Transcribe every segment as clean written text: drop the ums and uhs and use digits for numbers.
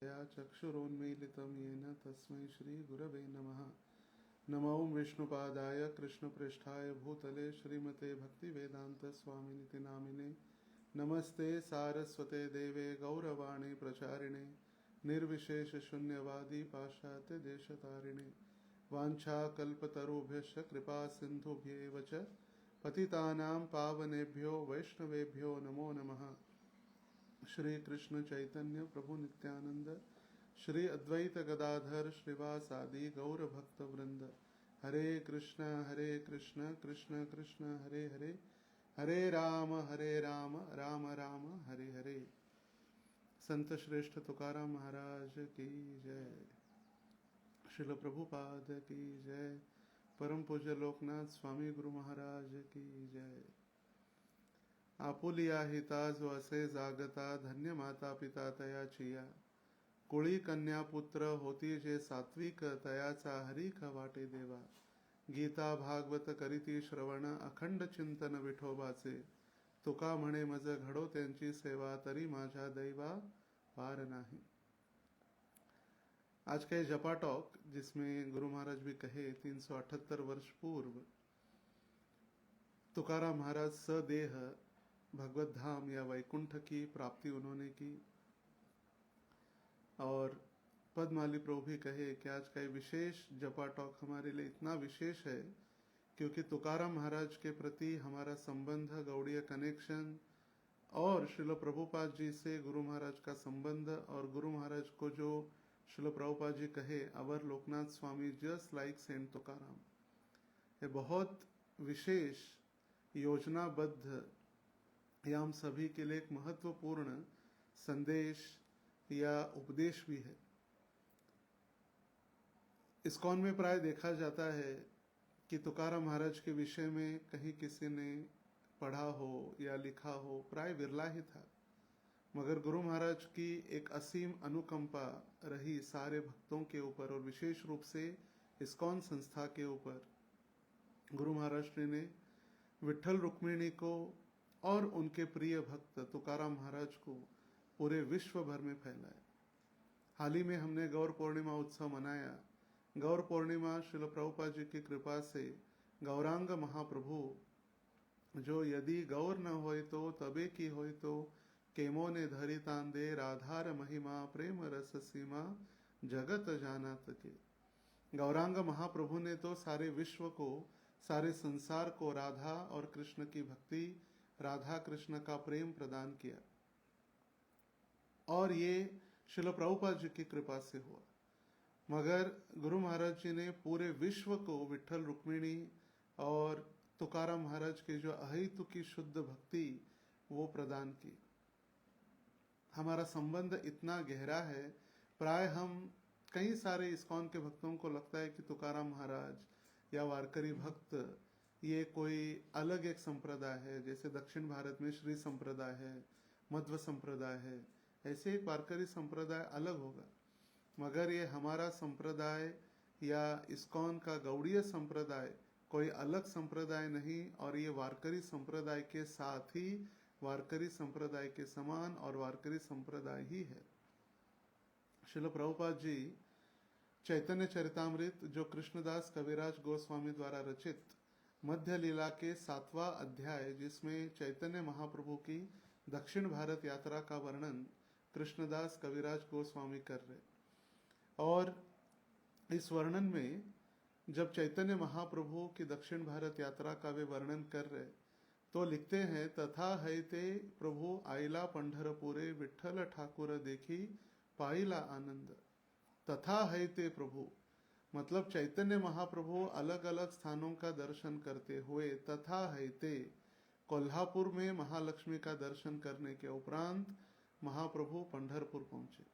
या चक्षुरोन्मीलितं येन तस्मै श्रीगुरवे नमः। नमो विष्णुपादाय कृष्णप्रेष्ठाय भूतले श्रीमते भक्तिवेदान्तस्वामिनिति नामिने। नमस्ते सारस्वते देवे गौरवाणी प्रचारिणे निर्विशेषशून्यवादी पाश्चात्यदेशतारिणे। वाञ्छाकल्पतरुभ्यश्च कृपा सिन्धुभ्येव च पतितानां पावनेभ्यो वैष्णवेभ्यो नमो नमः। श्री कृष्ण चैतन्य प्रभु नित्यानंद श्री अद्वैत गदाधर श्रीवासादि गौर भक्त वृंद। हरे कृष्ण कृष्ण कृष्ण हरे हरे, हरे राम राम राम हरे हरे। संत श्रेष्ठ तुकाराम महाराज की जय। श्रील प्रभुपाद की जय। परम पूज्य लोकनाथ स्वामी गुरु महाराज की जय। आपुलिया हिता जो असे जागता, धन्य माता पिता तयाचिया। कुळी कन्या पुत्र होती जे सात्विक, तयाचा हरीख वाटे देवा। गीता भागवत करीती श्रवण, अखंड चिंतन विठोबाचे। तुका म्हणे मज घडो त्यांची सेवा, तरी माझ्या दैवा पार नाही। आज का जपा टॉक, जिसमें गुरु महाराज भी कहे 378 वर्ष पूर्व तुकाराम महाराज सदेह भगवत धाम या वैकुंठ की प्राप्ति उन्होंने की। और पद्माली प्रभु भी कहे कि आज का ये विशेष जपा टॉक हमारे लिए इतना विशेष है क्योंकि तुकाराम महाराज के प्रति हमारा संबंध, गौड़ीय कनेक्शन और श्रील प्रभुपाद जी से गुरु महाराज का संबंध, और गुरु महाराज को जो श्रील प्रभुपाद जी कहे अवर लोकनाथ स्वामी जस्ट लाइक सेंट तुकाराम, ये बहुत विशेष योजनाबद्ध यह हम सभी के लिए एक महत्वपूर्ण संदेश या उपदेश भी है। इस्कॉन में प्राय देखा जाता है कि तुकाराम महाराज के विषय में कहीं किसी ने पढ़ा हो या लिखा हो, प्राय विरला ही था। मगर गुरु महाराज की एक असीम अनुकंपा रही सारे भक्तों के ऊपर और विशेष रूप से इस्कॉन संस्था के ऊपर। गुरु महाराज ने विठ्ठल रुक्मिणी को और उनके प्रिय भक्त तुकाराम महाराज को पूरे विश्व भर में फैलाया। हाल ही में हमने गौर पूर्णिमा उत्सव मनाया। गौर पूर्णिमा श्रील प्रभुपाद जी की कृपा से गौरांग महाप्रभु जो यदि गौर न होय तो तबे की होय तो, केमो ने धरी तांदे राधार महिमा, प्रेम रस सीमा जगत जानात के। गौरांग महाप्रभु ने तो सारे विश्व को, सारे संसार को राधा और कृष्ण की भक्ति, राधा कृष्ण का प्रेम प्रदान किया। और ये श्रील प्रभुपाद जी की कृपा से हुआ। मगर गुरु महाराज जी ने पूरे विश्व को विठ्ठल रुक्मिणी और तुकाराम महाराज के जो अहितु की शुद्ध भक्ति वो प्रदान की। हमारा संबंध इतना गहरा है, प्राय हम कई सारे इस्कॉन के भक्तों को लगता है कि तुकाराम महाराज या वारकरी भक्त ये कोई अलग एक संप्रदाय है, जैसे दक्षिण भारत में श्री संप्रदाय है, मध्व संप्रदाय है, ऐसे एक वारकरी संप्रदाय अलग होगा। मगर ये हमारा संप्रदाय या इस्कॉन का गौड़ीय संप्रदाय कोई अलग संप्रदाय नहीं, और ये वारकरी संप्रदाय के साथ ही वारकरी संप्रदाय के समान और वारकरी संप्रदाय ही है। श्रील प्रभुपाद जी चैतन्य चरितामृत, जो कृष्णदास कविराज गोस्वामी द्वारा रचित मध्य लीला के 7वां अध्याय, जिसमें चैतन्य महाप्रभु की दक्षिण भारत यात्रा का वर्णन कृष्णदास कविराज गोस्वामी कर रहे। और इस वर्णन में जब चैतन्य महाप्रभु की दक्षिण भारत यात्रा का वे वर्णन कर रहे तो लिखते हैं, तथा है ते प्रभु आईला पंढरपुरे, विठ्ठल ठाकुर देखी पाईला आनंद। तथा है ते प्रभु मतलब चैतन्य महाप्रभु अलग अलग स्थानों का दर्शन करते हुए तथा है ते कोल्हापुर में महालक्ष्मी का दर्शन करने के उपरांत महाप्रभु पंढरपुर पहुंचे।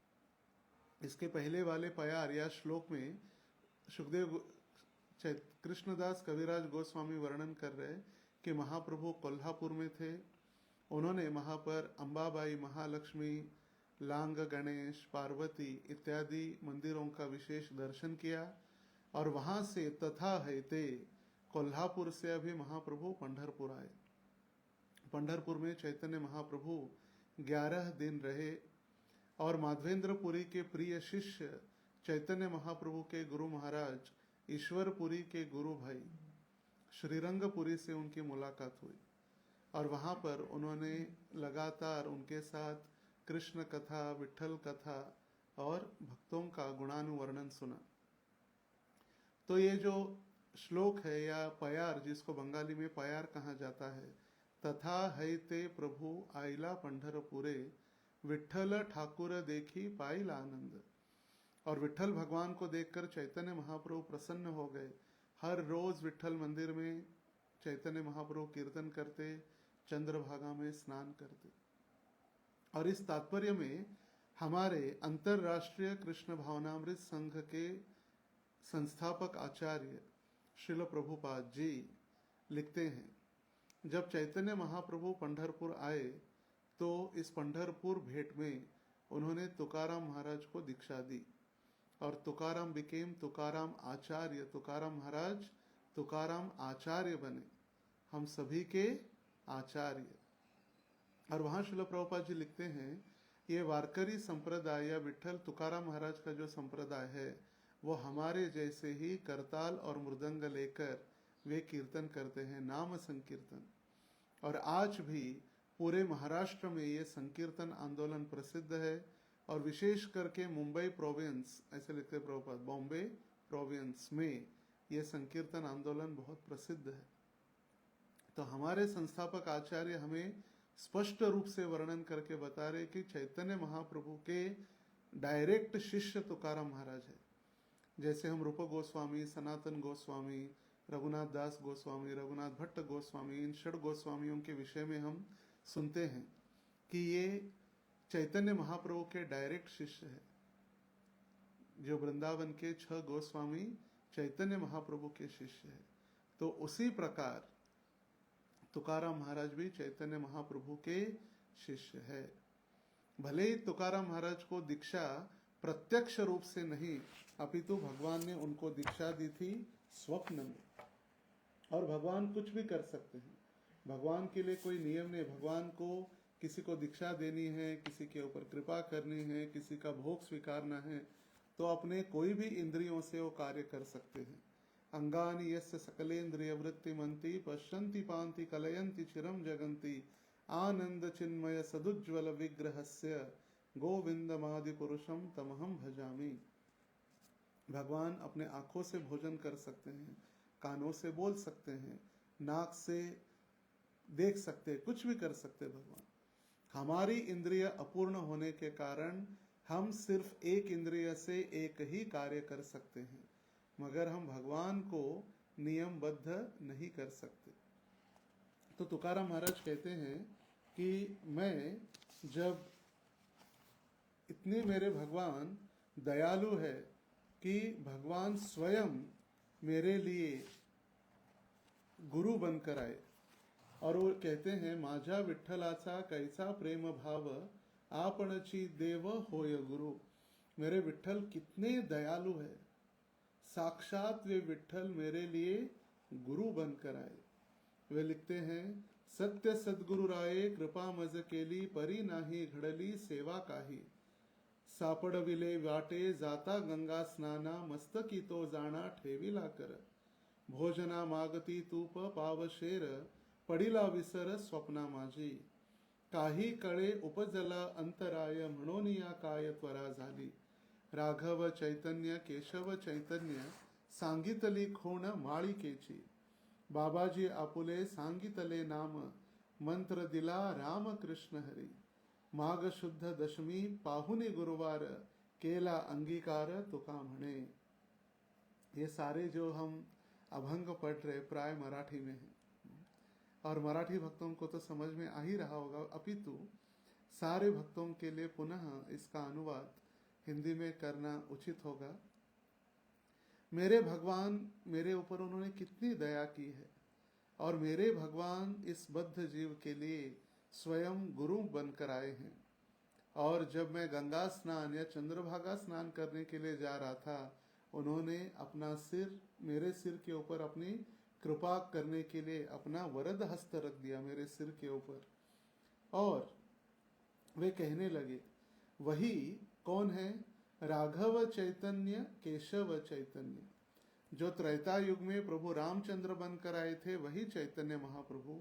इसके पहले वाले प्यार या श्लोक में सुखदेव कृष्णदास कविराज गोस्वामी वर्णन कर रहे कि महाप्रभु कोल्हापुर में थे। उन्होंने वहां पर अंबाबाई, महालक्ष्मी, लांग गणेश, पार्वती इत्यादि मंदिरों का विशेष दर्शन किया। और वहां से तथा है ते कोल्हापुर से अभी महाप्रभु पंढरपुर आए। पंढरपुर में चैतन्य महाप्रभु 11 दिन रहे और माधवेंद्रपुरी के प्रिय शिष्य चैतन्य महाप्रभु के गुरु महाराज ईश्वरपुरी के गुरु भाई श्रीरंगपुरी से उनकी मुलाकात हुई और वहाँ पर उन्होंने लगातार उनके साथ कृष्ण कथा, विठल कथा और भक्तों का गुणानुवर्णन सुना। तो ये जो श्लोक है या पयार, जिसको बंगाली में पयार कहा जाता है, तथा है ते प्रभु आइला पंढरपुरे, विठल ठाकुर देखी पाइला आनंद। और विठल भगवान को देखकर चैतन्य महाप्रभु प्रसन्न हो गए। हर रोज विठल मंदिर में चैतन्य महाप्रभु कीर्तन करते, चंद्रभागा में स्नान करते। और इस तात्पर्य में हमारे अंतरराष्ट्रीय कृष्ण भावनामृत संघ के संस्थापक आचार्य श्रील प्रभुपाद जी लिखते हैं, जब चैतन्य महाप्रभु पंढरपुर आए तो इस पंढरपुर भेंट में उन्होंने तुकाराम महाराज को दीक्षा दी और तुकाराम बिकेम तुकाराम आचार्य। तुकाराम महाराज तुकाराम आचार्य बने, हम सभी के आचार्य। और वहाँ श्रील प्रभुपाद जी लिखते हैं, ये वारकरी संप्रदाय या विठल तुकाराम महाराज का जो संप्रदाय है वो हमारे जैसे ही करताल और मृदंग लेकर वे कीर्तन करते हैं, नाम संकीर्तन। और आज भी पूरे महाराष्ट्र में ये संकीर्तन आंदोलन प्रसिद्ध है और विशेष करके मुंबई प्रोविंस, ऐसे लिखते प्रभुपाद, बॉम्बे प्रोविंस में ये संकीर्तन आंदोलन बहुत प्रसिद्ध है। तो हमारे संस्थापक आचार्य हमें स्पष्ट रूप से वर्णन करके बता रहे कि चैतन्य महाप्रभु के डायरेक्ट शिष्य तुकाराम महाराज है। जैसे हम रूप गोस्वामी, सनातन गोस्वामी, रघुनाथ दास गोस्वामी, रघुनाथ भट्ट गोस्वामी, इन षड गोस्वामियों के विषय में हम सुनते हैं कि ये चैतन्य महाप्रभु के डायरेक्ट शिष्य है। जो वृंदावन के 6 गोस्वामी चैतन्य महाप्रभु के शिष्य है, तो उसी प्रकार तुकाराम महाराज भी चैतन्य महाप्रभु के शिष्य है। भले ही तुकाराम महाराज को दीक्षा प्रत्यक्ष रूप से नहीं, अपितु भगवान ने उनको दीक्षा दी थी स्वप्न में। और भगवान कुछ भी कर सकते हैं, भगवान के लिए कोई नियम नहीं। भगवान को किसी को दीक्षा देनी है, किसी के ऊपर कृपा करनी है, किसी का भोग स्वीकारना है, तो अपने कोई भी इंद्रियों से वो कार्य कर सकते हैं। अंगानि यस्य सकलेन्द्रिय वृत्ति मंती पश्यन्ति पांति कलयन्ति चिरम जगन्ति आनंद चिन्मय सदुज्ज्वल विग्रहस्य गोविंदमादि पुरुषम तमहम भजामि। भगवान अपने आंखों से भोजन कर सकते हैं, कानों से बोल सकते हैं, नाक से देख सकते, कुछ भी कर सकते भगवान। हमारी इंद्रिय अपूर्ण होने के कारण हम सिर्फ एक इंद्रिय से एक ही कार्य कर सकते हैं, मगर हम भगवान को नियमबद्ध नहीं कर सकते। तो तुकाराम महाराज कहते हैं कि मैं जब इतने मेरे भगवान दयालु है कि भगवान स्वयं मेरे लिए गुरु बनकर आए। और वो कहते हैं, माझ्या विठ्ठलाचा कैसा प्रेम भाव आपणची देव होय गुरु। मेरे विठ्ठल कितने दयालु है, साक्षात वे विठ्ठल मेरे लिए गुरु बनकर आए। वे लिखते हैं, सत्य सद्गुरु राये कृपा मज केली परी नाही घडली सेवा काही। सापडविले वाटे जाता गंगा स्नाना मस्तकी तो जाणा ठेविला कर। भोजना मागती तूप पावशेर पडिला विसर स्वप्ना माझी। काही कळे उपजला अंतराय म्हणून या काय त्वरा झाली। राघव चैतन्य केशव चैतन्य सांगितली खूण माळिकेची। बाबाजी आपुले सांगितले नाम मंत्र दिला राम कृष्ण हरी। माघ शुद्ध दशमी पाहुनी गुरुवार केला अंगीकार तुका म्हणे। ये सारे जो हम अभंग पढ़ रहे प्राय मराठी में हैं और मराठी भक्तों को तो समझ में आ ही रहा होगा, अपितु सारे भक्तों के लिए पुनः इसका अनुवाद हिंदी में करना उचित होगा। मेरे भगवान मेरे ऊपर उन्होंने कितनी दया की है और मेरे भगवान इस बद्ध जीव के लिए स्वयं गुरु बनकर आए हैं। और जब मैं गंगा स्नान या चंद्रभागा स्नान करने के लिए जा रहा था, उन्होंने अपना सिर मेरे सिर के ऊपर अपनी कृपा करने के लिए अपना वरद हस्त रख दिया मेरे सिर के ऊपर। और वे कहने लगे, वही कौन है? राघव चैतन्य, केशव चैतन्य। जो त्रेता युग में प्रभु रामचंद्र बनकर आए थे वही चैतन्य महाप्रभु।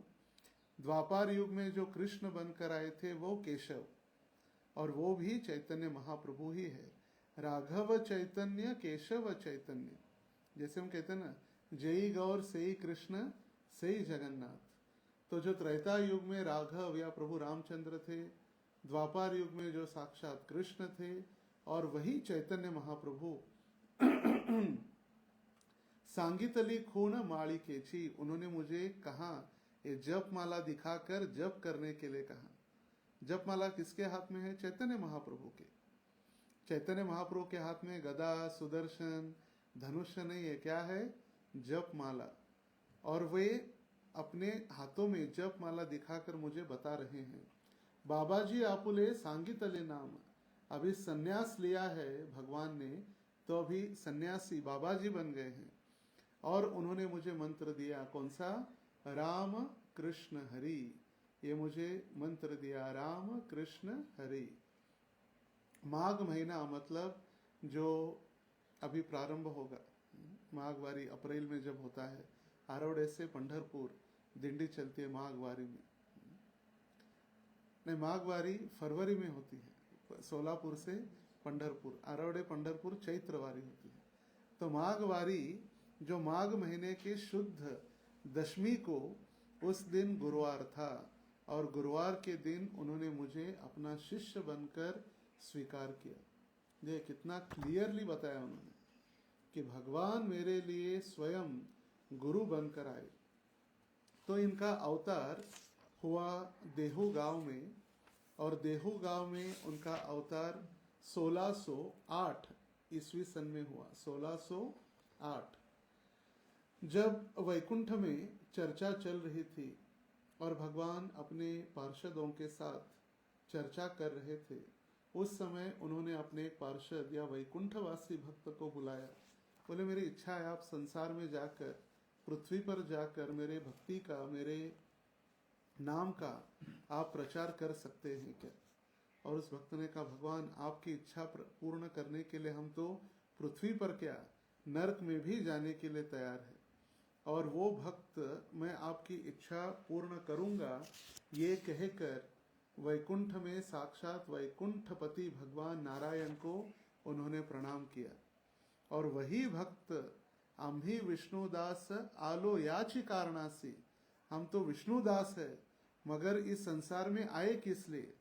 द्वापर युग में जो कृष्ण बनकर आए थे वो केशव, और वो भी चैतन्य महाप्रभु ही है। राघव चैतन्य, केशव चैतन्य। जैसे हम कहते हैं ना, जय गौर से कृष्ण से जगन्नाथ। तो जो त्रेता युग में राघव या प्रभु रामचंद्र थे, द्वापर युग में जो साक्षात कृष्ण थे, और वही चैतन्य महाप्रभु सांगीतली खून माड़ी केची, उन्होंने मुझे कहा, ये जप माला दिखाकर जप करने के लिए कहा। जप माला किसके हाथ में है? चैतन्य महाप्रभु के। चैतन्य महाप्रभु के हाथ में गदा, सुदर्शन, धनुष नहीं है। क्या है? जप माला। और वे अपने हाथों में जप माला दिखाकर मुझे बता रहे हैं, बाबा जी आपुले सांगीतले नाम। अभी सन्यास लिया है भगवान ने, तो अभी सन्यासी बाबा जी बन गए हैं। और उन्होंने मुझे मंत्र दिया, कौन सा? राम कृष्ण हरि। ये मुझे मंत्र दिया, राम कृष्ण हरि। माघ महीना मतलब जो अभी प्रारंभ होगा, माघवारी अप्रैल में जब होता है, आरवड़े से पंढरपुर दिंडी चलती है माघवारी में। नहीं, माघवारी फरवरी में होती है, सोलापुर से पंढरपुर, आरवड़े पंढरपुर चैत्रवारी होती है। तो माघवारी जो माघ महीने के शुद्ध दशमी को, उस दिन गुरुवार था, और गुरुवार के दिन उन्होंने मुझे अपना शिष्य बनकर स्वीकार किया। ये कितना क्लियरली बताया उन्होंने कि भगवान मेरे लिए स्वयं गुरु बनकर आए। तो इनका अवतार हुआ देहू गांव में, और देहू गांव में उनका अवतार 1608 ईस्वी सन में हुआ। 1608 जब वैकुंठ में चर्चा चल रही थी और भगवान अपने पार्षदों के साथ चर्चा कर रहे थे, उस समय उन्होंने अपने एक पार्षद या वैकुंठवासी भक्त को बुलाया। बोले, मेरी इच्छा है आप संसार में जाकर, पृथ्वी पर जाकर मेरे भक्ति का, मेरे नाम का आप प्रचार कर सकते हैं क्या? और उस भक्त ने कहा, भगवान आपकी इच्छा पूर्ण करने के लिए हम तो पृथ्वी पर क्या, नरक में भी जाने के लिए तैयार है। और वो भक्त, मैं आपकी इच्छा पूर्ण करूंगा, ये कहकर वैकुंठ में साक्षात वैकुंठपति भगवान नारायण को उन्होंने प्रणाम किया। और वही भक्त, आम्ही विष्णुदास आलो याची कारणासी, हम तो विष्णुदास है मगर इस संसार में आए किस लिए?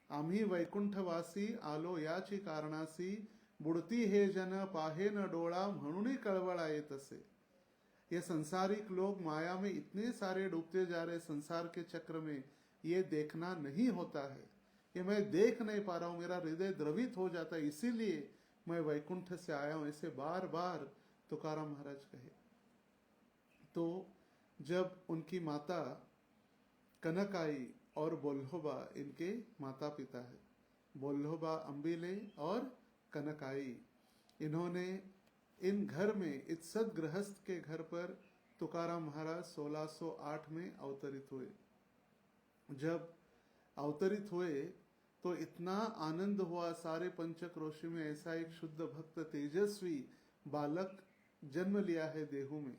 आम्ही वैकुंठवासी आलो याची कारणासी, बुडती हे जन पाहे न डोळा म्हणून कळवळ आहे तसे। ये संसारिक लोग माया में इतने सारे डूबते जा रहे, संसार के चक्र में, ये देखना नहीं होता है। ये मैं देख नहीं पा रहा हूं, मेरा हृदय द्रवित हो जाता है, इसीलिए मैं वैकुंठ से आया हूं, ऐसे बार बार तुकाराम महाराज कहे। तो जब उनकी माता कनकाई और बोल्होबा इनके माता पिता है, बोल्होबा अंबिले और कनकाई, इन्होंने इन घर में, इस सदगृहस्थ के घर पर तुकाराम महाराज 1608 में अवतरित हुए। जब अवतरित हुए तो इतना आनंद हुआ, सारे पंचक्रोशी में ऐसा एक शुद्ध भक्त तेजस्वी बालक जन्म लिया है देहू में।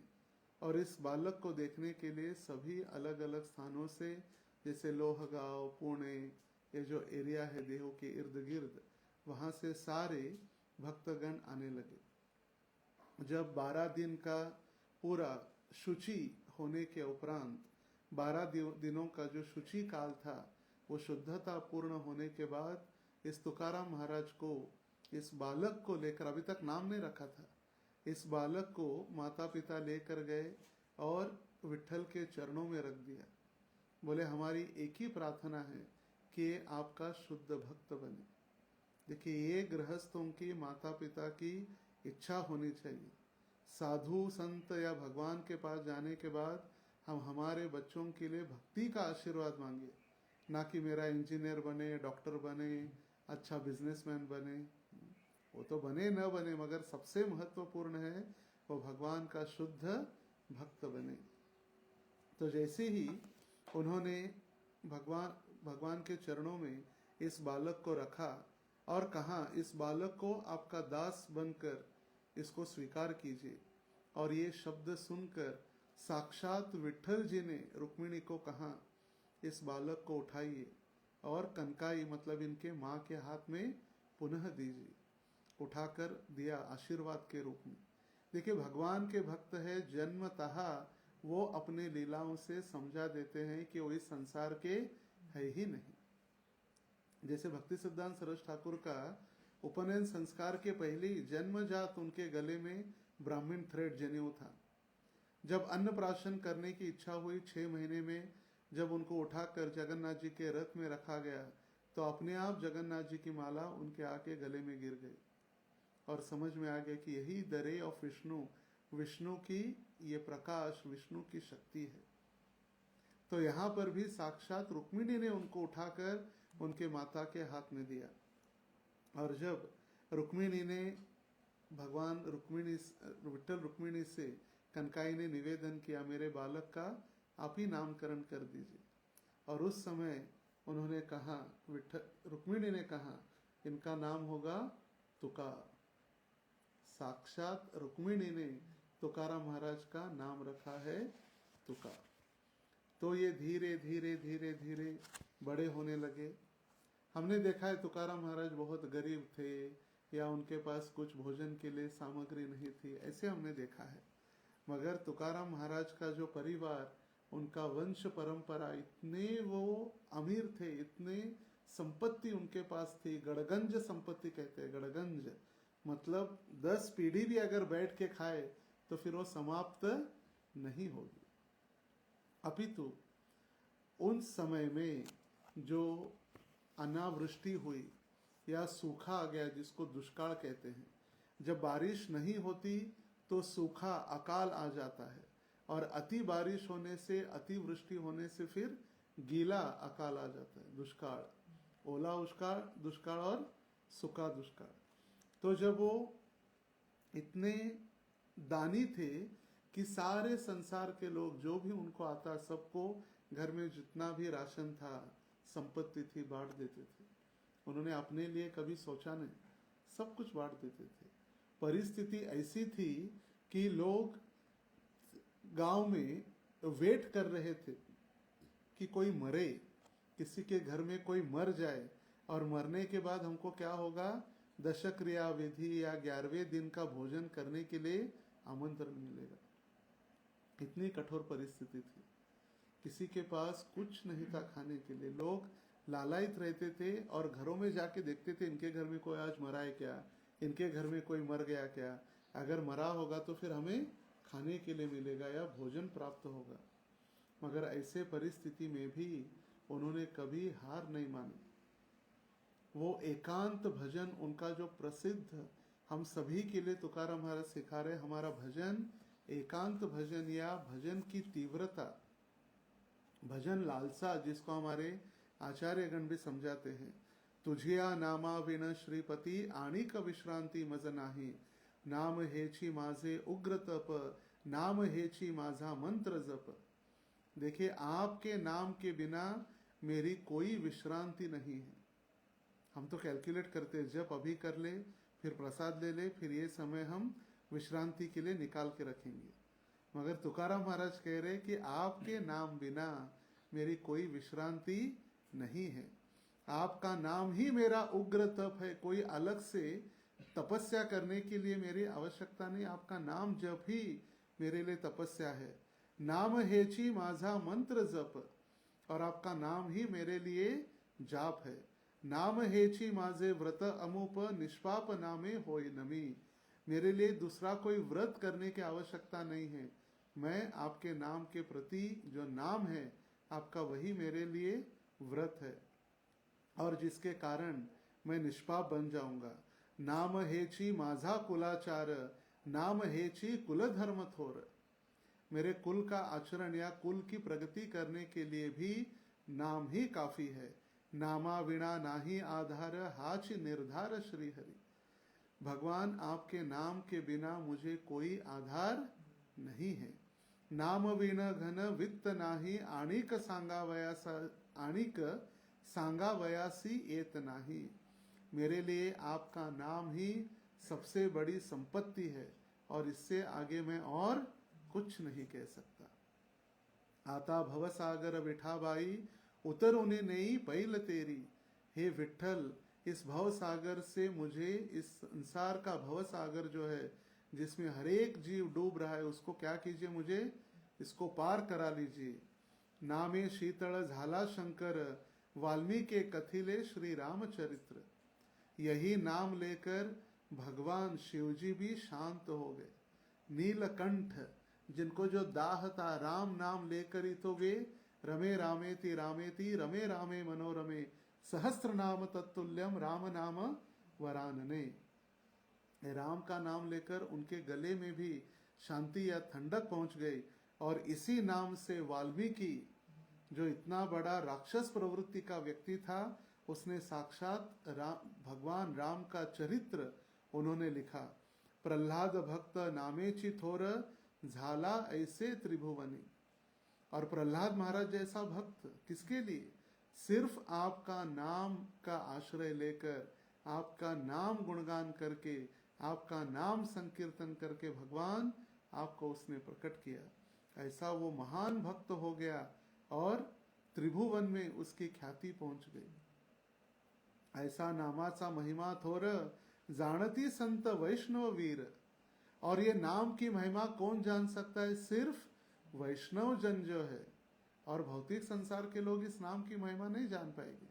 और इस बालक को देखने के लिए सभी अलग अलग स्थानों से, जैसे लोहगांव, पुणे, ये जो एरिया है देहू के इर्द गिर्द, वहां से सारे भक्तगण आने लगे। जब 12 दिन का पूरा शुचि होने के उपरांत, 12 दिनों का जो शुचि काल था, वो शुद्धता पूर्ण होने के बाद इस तुकाराम महाराज को, इस बालक को लेकर, अभी तक नाम नहीं रखा था, इस बालक को माता पिता लेकर गए और विट्ठल के चरणों में रख दिया। बोले, हमारी एक ही प्रार्थना है कि आपका शुद्ध भक्त बने। देखिए, ये गृहस्थों की, माता पिता की इच्छा होनी चाहिए। साधु संत या भगवान के पास जाने के बाद हम हमारे बच्चों के लिए भक्ति का आशीर्वाद मांगे, ना कि मेरा इंजीनियर बने, डॉक्टर बने, अच्छा बिजनेसमैन बने। वो तो बने न बने, मगर सबसे महत्वपूर्ण है वो भगवान का शुद्ध भक्त बने। तो जैसे ही उन्होंने भगवान के चरणों में इस बालक को रखा, और कहा, इस बालक को आपका दास बनकर इसको स्वीकार कीजिए। और ये शब्द सुनकर साक्षात विठल जी ने रुक्मिणी को कहा, इस बालक को उठाइए और कनकाई मतलब इनके माँ के हाथ में पुनः दीजिए। उठाकर दिया आशीर्वाद के रूप में। देखिए, भगवान के भक्त है, जन्मतः वो अपने लीलाओं से समझा देते हैं कि वो इस संसार के है ही नहीं। जैसे भक्ति सिद्धांत सरस ठाकुर का उपनयन संस्कार के पहले ही जन्मजात उनके गले में ब्राह्मण थ्रेड जनेऊ था। जब अन्नप्राशन करने की इच्छा हुई 6 महीने में, जब उनको उठाकर जगन्नाथ जी के रथ में रखा गया, तो अपने आप जगन्नाथ जी की माला उनके आके गले में गिर गई और समझ में आ गया कि यही दरे ऑफ विष्णु, विष्णु की ये प्रकाश, विष्णु की शक्ति है। तो यहाँ पर भी साक्षात रुक्मिणी ने उनको उठाकर उनके माता के हाथ में दिया। और जब रुक्मिणी ने भगवान रुक्मिणी, विठल रुक्मिणी से कनकाई ने निवेदन किया, मेरे बालक का आप ही नामकरण कर दीजिए। और उस समय उन्होंने कहा, रुक्मिणी ने कहा, इनका नाम होगा तुकार। साक्षात रुक्मिणी ने तुकाराम महाराज का नाम रखा है तुकार। तो ये धीरे धीरे धीरे धीरे बड़े होने लगे। हमने देखा है तुकाराम महाराज बहुत गरीब थे या उनके पास कुछ भोजन के लिए सामग्री नहीं थी, ऐसे हमने देखा है। मगर तुकाराम महाराज का जो परिवार, उनका वंश परंपरा, इतने वो अमीर थे, इतने संपत्ति उनके पास थी। गड़गंज संपत्ति कहते हैं। गड़गंज मतलब 10 पीढ़ी भी अगर बैठ के खाए तो फिर वो समाप्त नहीं होगी। अपितु उन समय में जो अनावृष्टि हुई या सूखा आ गया, जिसको दुष्काल कहते हैं, जब बारिश नहीं होती तो सूखा, अकाल आ जाता है। और अति बारिश होने से, अति वृष्टि होने से फिर गीला अकाल आ जाता है, दुष्काल। ओला दुष्काल और सूखा दुष्काल। तो जब वो इतने दानी थे कि सारे संसार के लोग, जो भी उनको आता, सबको घर में जितना भी राशन था, संपत्ति थी, बांट देते थे। उन्होंने अपने लिए कभी सोचा नहीं, सब कुछ बांट देते थे। परिस्थिति ऐसी थी कि लोग गांव में वेट कर रहे थे कि कोई मरे, किसी के घर में कोई मर जाए, और मरने के बाद हमको क्या होगा, दशक्रिया विधि या 11वें दिन का भोजन करने के लिए आमंत्रण मिलेगा। इतनी कठोर परिस्थिति थी, किसी के पास कुछ नहीं था खाने के लिए। लोग लालायित रहते थे और घरों में जाके देखते थे, इनके घर में कोई आज मरा है क्या, इनके घर में कोई मर गया क्या, अगर मरा होगा तो फिर हमें खाने के लिए मिलेगा या भोजन प्राप्त होगा। मगर ऐसे परिस्थिति में भी उन्होंने कभी हार नहीं मानी। वो एकांत भजन, उनका जो प्रसिद्ध, हम सभी के लिए तुकाराम महाराज सिखा रहे, हमारा भजन एकांत भजन या भजन की तीव्रता, भजन लालसा, जिसको हमारे आचार्यगण भी समझाते हैं। तुझिया नामा विन श्रीपति आणिक विश्रांती मज नाही, नाम हेची माझे उग्र तप, नाम हेची माझा मंत्र जप। देखिए, आपके नाम के बिना मेरी कोई विश्रांति नहीं है। हम तो कैलकुलेट करते हैं, जब अभी कर ले, फिर प्रसाद ले ले, फिर ये समय हम विश्रांति के लिए निकाल के रखेंगे। मगर तुकाराम महाराज कह रहे कि आपके नाम बिना मेरी कोई विश्रांति नहीं है। आपका नाम ही मेरा उग्र तप है। कोई अलग से तपस्या करने के लिए मेरी आवश्यकता नहीं, आपका नाम जप ही मेरे लिए तपस्या है। नाम हेची माझा मंत्र जप, और आपका नाम ही मेरे लिए जाप है। नाम हेची माझे व्रत अमुप, निष्पाप नामे होय नमी। मेरे लिए दूसरा कोई व्रत करने की आवश्यकता नहीं है। मैं आपके नाम के प्रति जो नाम है आपका, वही मेरे लिए व्रत है, और जिसके कारण मैं निष्पाप बन जाऊंगा। नाम हेची माझा कुलाचार, नाम हेची कुल धर्म थोर। मेरे कुल का आचरण या कुल की प्रगति करने के लिए भी नाम ही काफी है। नामा विना नाही आधार, हाच निर्धार श्री हरि। भगवान, आपके नाम के बिना मुझे कोई आधार नहीं है। नाम विन घन वित्त नाही, आणिक सांगावयासी एत नाही। मेरे लिए आपका नाम ही सबसे बड़ी संपत्ति है और इससे आगे मैं और कुछ नहीं कह सकता। आता भवसागर विठाबाई उतर उन्हें नहीं पहिल तेरी। हे विठ्ठल, इस भव सागर से मुझे, इस संसार का भव सागर जो है जिसमें हर एक जीव डूब रहा है, उसको क्या कीजिए, मुझे इसको पार करा लीजिए। नामे शीतल झाला शंकर वाल्मीकि कथिले श्री रामचरित्र। यही नाम लेकर भगवान शिवजी भी शांत हो गए। नीलकंठ, जिनको जो दाह था राम नाम लेकर ही तो वे रमे रामेति रमे रामे मनोरमे सहस्त्र नाम तत्तुल्यम राम नाम वरानने। राम का नाम लेकर उनके गले में भी शांति या ठंडक पहुंच गई और इसी नाम से वाल्मीकि, जो इतना बड़ा राक्षस प्रवृत्ति का व्यक्ति था, उसने साक्षात भगवान राम का चरित्र उन्होंने लिखा। प्रहलाद भक्त नामेची थोर झाला ऐसे त्रिभुवनी। और प्रहलाद महाराज जैसा भक्त किसके लिए? सिर्फ आपका नाम का आश्रय लेकर, आपका नाम गुणगान करके, आपका नाम संकीर्तन करके भगवान आपको उसने प्रकट किया। ऐसा वो महान भक्त हो गया और त्रिभुवन में उसकी ख्याति पहुंच गई। ऐसा नामाचा महिमा थोर जानती संत वैष्णव वीर। और ये नाम की महिमा कौन जान सकता है? सिर्फ वैष्णव जन जो है, और भौतिक संसार के लोग इस नाम की महिमा नहीं जान पाएंगे।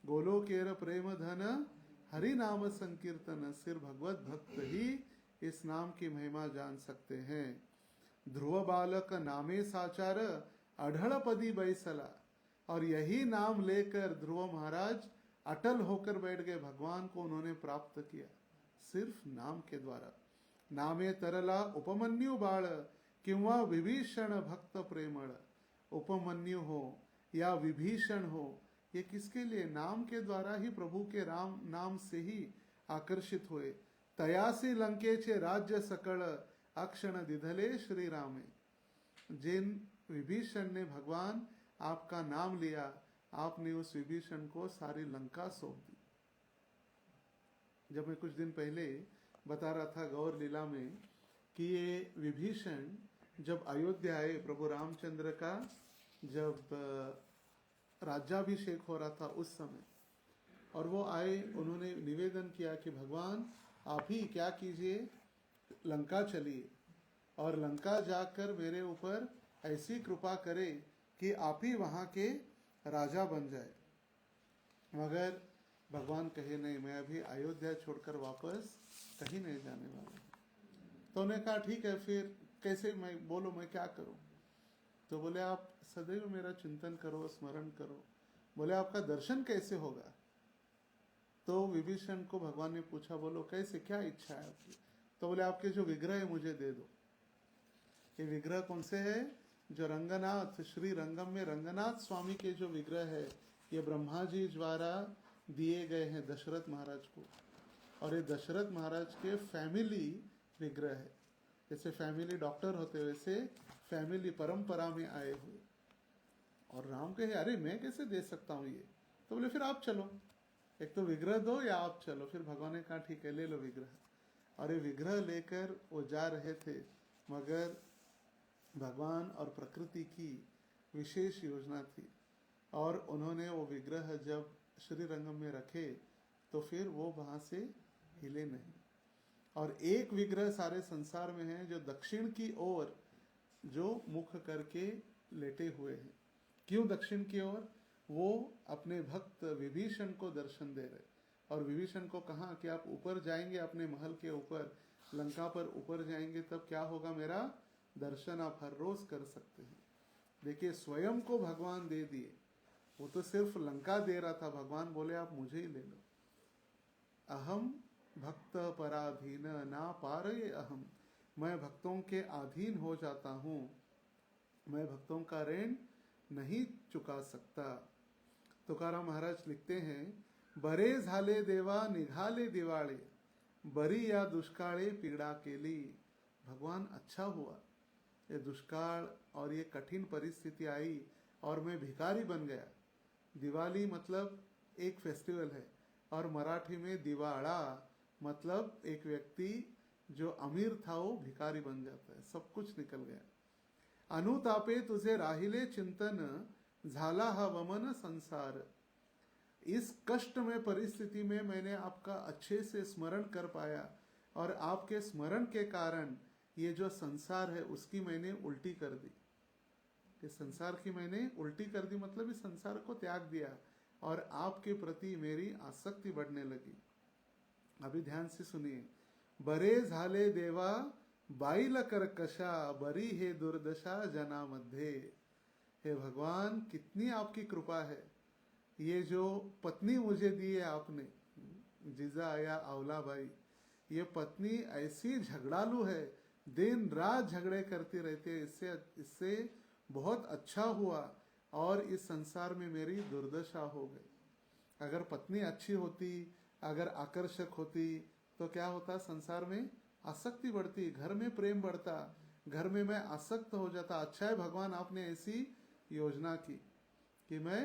गोलोकेर प्रेम धन हरि नाम संकीर्तन, सिर्फ भगवत भक्त ही इस नाम की महिमा जान सकते हैं। ध्रुव बालक नामे साचार अढ़ड़पदी बैसला। और यही नाम लेकर ध्रुव महाराज अटल होकर बैठ गए, भगवान को उन्होंने प्राप्त किया सिर्फ नाम के द्वारा। नामे तरला उपमन्यु बाळ किंवा विभीषण भक्त प्रेमळ। उपमन्यु हो या विभीषण हो, ये किसके लिए? नाम के द्वारा ही, प्रभु के राम नाम से ही आकर्षित हुए। तयासी लंकेचे राज्य सकळ अक्षण दिधले श्री रामे। जिन विभीषण ने भगवान आपका नाम लिया, आपने उस विभीषण को सारी लंका सौंप दी। जब मैं कुछ दिन पहले बता रहा था गौर लीला में कि ये विभीषण जब अयोध्या आए, प्रभु रामचंद्र का जब राज्याभिषेक हो रहा था उस समय, और वो आए, उन्होंने निवेदन किया कि भगवान आप ही क्या कीजिए, लंका चलिए और लंका जाकर मेरे ऊपर ऐसी कृपा करे कि आप ही वहाँ के राजा बन जाए। मगर भगवान कहे नहीं, मैं अभी अयोध्या छोड़कर वापस कहीं नहीं जाने वाला। तो उन्होंने कहा ठीक है, फिर कैसे, मैं बोलो मैं क्या करूं? तो बोले आप सदैव मेरा चिंतन करो, स्मरण करो। बोले आपका दर्शन कैसे होगा? तो विभीषण को भगवान ने पूछा, बोलो कैसे, क्या इच्छा है आपकी? तो बोले आपके जो विग्रह है मुझे दे दो। ये विग्रह कौन से है? जो रंगनाथ, श्री रंगम में रंगनाथ स्वामी के जो विग्रह है, ये ब्रह्मा जी द्वारा दिए गए हैं दशरथ महाराज को। और ये दशरथ महाराज के फैमिली विग्रह है। जैसे फैमिली डॉक्टर होते वैसे फैमिली परंपरा में आए हुए। और राम कहे अरे मैं कैसे दे सकता हूँ ये? तो बोले फिर आप चलो, एक तो विग्रह दो या आप चलो। फिर भगवान ने कहा ठीक है, ले लो विग्रह। और ये विग्रह लेकर वो जा रहे थे, मगर भगवान और प्रकृति की विशेष योजना थी और उन्होंने वो विग्रह जब श्री रंगम में रखे तो फिर वो वहां से हिले नहीं। और एक विग्रह सारे संसार में है जो दक्षिण की ओर जो मुख करके लेटे हुए हैं। क्यों दक्षिण की ओर? वो अपने भक्त विभीषण को दर्शन दे रहे। और विभीषण को कहा कि आप ऊपर जाएंगे, अपने महल के ऊपर, लंका पर ऊपर जाएंगे, तब क्या होगा, मेरा दर्शन आप हर रोज कर सकते हैं। देखिए, स्वयं को भगवान दे दिए। वो तो सिर्फ लंका दे रहा था, भगवान बोले आप मुझे ही ले लो। अहम भक्त पराधीन ना पारये अहम। मैं भक्तों के अधीन हो जाता हूँ, मैं भक्तों का ऋण नहीं चुका सकता। तुकाराम महाराज लिखते हैं, बरे झाले देवा निघाले दिवाळे, बरी या दुष्काळे पीड़ा केली। भगवान अच्छा हुआ, ये दुष्काल और ये कठिन परिस्थिति आई और मैं भिखारी बन गया। दिवाली मतलब एक फेस्टिवल है, और मराठी में दिवाड़ा, मतलब एक व्यक्ति जो अमीर था वो भिखारी बन जाता है, सब कुछ निकल गया। अनुतापे तुझे राहिले चिंतन, झाला हा वमन संसार। इस कष्ट में परिस्थिति में मैंने आपका अच्छे से स्मरण कर पाया, और आपके स्मरण के कारण ये जो संसार है उसकी मैंने उल्टी कर दी। इस संसार की मैंने उल्टी कर दी, मतलब इस संसार को त्याग दिया और आपके प्रति मेरी आसक्ति बढ़ने लगी। अभी ध्यान से सुनिए। बरे झाले देवा बाईल कर्कशा, बरी हे दुर्दशा जना मध्ये। हे भगवान, कितनी आपकी कृपा है। ये जो पत्नी मुझे दी है आपने, जीजा या अवला भाई, ये पत्नी ऐसी झगड़ालू है, दिन रात झगड़े करती रहती है। इससे बहुत अच्छा हुआ और इस संसार में मेरी दुर्दशा हो गई। अगर पत्नी अच्छी होती, अगर आकर्षक होती, तो क्या होता? संसार में आसक्ति बढ़ती, घर में प्रेम बढ़ता, घर में मैं आसक्त हो जाता। अच्छा है भगवान आपने ऐसी योजना की कि मैं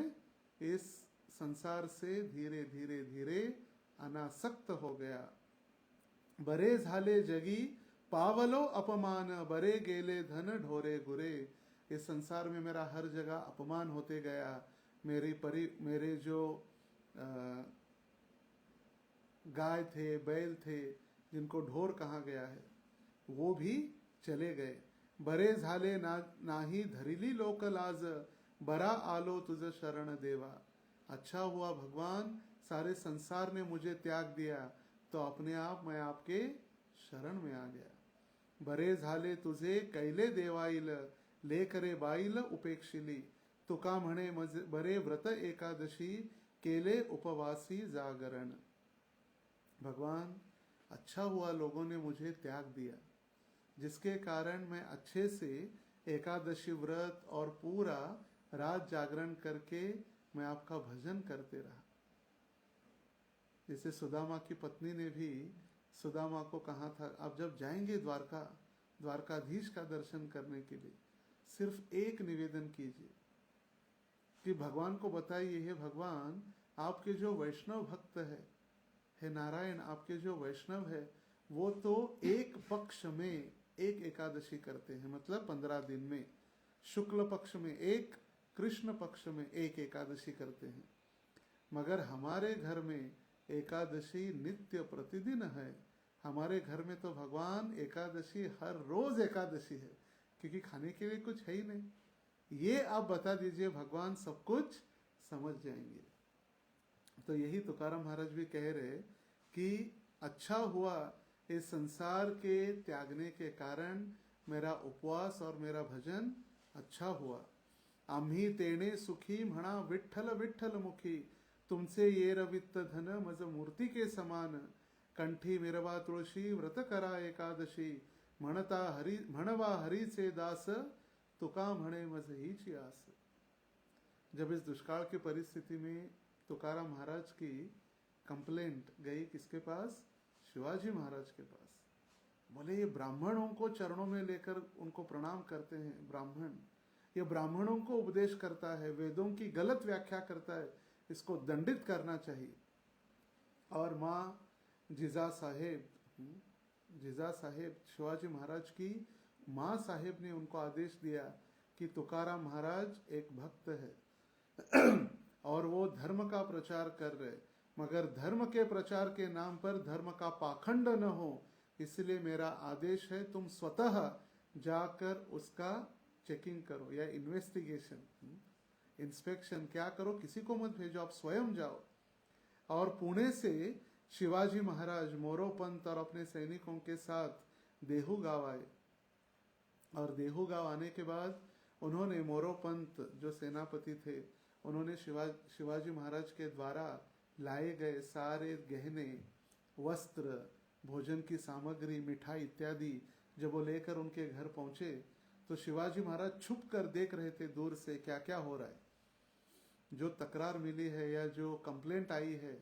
इस संसार से धीरे धीरे धीरे अनासक्त हो गया। बरे झाले जगी पावलो अपमान, बरे गेले धन ढोरे गुरे। इस संसार में मेरा हर जगह अपमान होते गया। मेरे जो गाय थे, बैल थे, जिनको ढोर कहा गया है, वो भी चले गए। बरे झाले नाही धरिली लोक लाज, बरा आलो तुझ शरण देवा। अच्छा हुआ भगवान, सारे संसार ने मुझे त्याग दिया, तो अपने आप मैं आपके शरण में आ गया। बरे झाले तुझे कैले देवाईल, लेकरे बाईल उपेक्षिली। तुका म्हणे बरे व्रत एकादशी, केले उपवासी जागरण। भगवान, अच्छा हुआ लोगों ने मुझे त्याग दिया, जिसके कारण मैं अच्छे से एकादशी व्रत और पूरा रात जागरण करके मैं आपका भजन करते रहा। जैसे सुदामा की पत्नी ने भी सुदामा को कहा था, आप जब जाएंगे द्वारकाधीश का दर्शन करने के लिए, सिर्फ एक निवेदन कीजिए कि भगवान को बताइए, हे भगवान, आपके जो वैष्णव भक्त है, हे नारायण, आपके जो वैष्णव है, वो तो एक पक्ष में एक एकादशी करते हैं, मतलब 15 दिन में, शुक्ल पक्ष में एक, कृष्ण पक्ष में एक एकादशी करते हैं। मगर हमारे घर में एकादशी नित्य प्रतिदिन है। हमारे घर में तो भगवान एकादशी हर रोज एकादशी है, क्योंकि खाने के लिए कुछ है ही नहीं। ये आप बता दीजिए, भगवान सब कुछ समझ जाएंगे। तो यही तुकाराम महाराज भी कह रहे कि अच्छा हुआ इस संसार के त्यागने के कारण मेरा उपवास और मेरा भजन अच्छा हुआ। आम्ही तेणे सुखी म्हणा विठ्ठल विठ्ठल मुखी, तुमचे ये रवित्त धन मज मूर्ती के समान। कंठी मिरवा तुळशी व्रत करा एकादशी, म्हणवा हरीचे दास, तुका म्हणे मज हीची आस। जब इस दुष्काल की परिस्थिति में तुकाराम महाराज की कंप्लेंट गई किसके पास? शिवाजी महाराज के पास। बोले, ये ब्राह्मणों को चरणों में लेकर उनको प्रणाम करते हैं ब्राह्मण, ये ब्राह्मणों को उपदेश करता है, वेदों की गलत व्याख्या करता है, इसको दंडित करना चाहिए। और माँ जिजा साहेब शिवाजी महाराज की माँ साहेब ने उनको आदेश दिया कि तुकाराम महाराज एक भक्त है और वो धर्म का प्रचार कर रहे, मगर धर्म के प्रचार के नाम पर धर्म का पाखंड न हो, इसलिए मेरा आदेश है तुम स्वतः जाकर उसका चेकिंग करो या इन्वेस्टिगेशन, इंस्पेक्शन क्या करो, किसी को मत भेजो, आप स्वयं जाओ। और पुणे से शिवाजी महाराज मोरोपंत और अपने सैनिकों के साथ देहू गांव आए, और देहू गांव आने के बाद उन्होंने मोरोपंत जो सेनापति थे, उन्होंने शिवाजी महाराज के द्वारा लाए गए सारे गहने, वस्त्र, भोजन की सामग्री, मिठाई इत्यादि जब वो लेकर उनके घर पहुंचे, तो शिवाजी महाराज छुप कर देख रहे थे दूर से क्या क्या हो रहा है। जो तकरार मिली है या जो कंप्लेंट आई है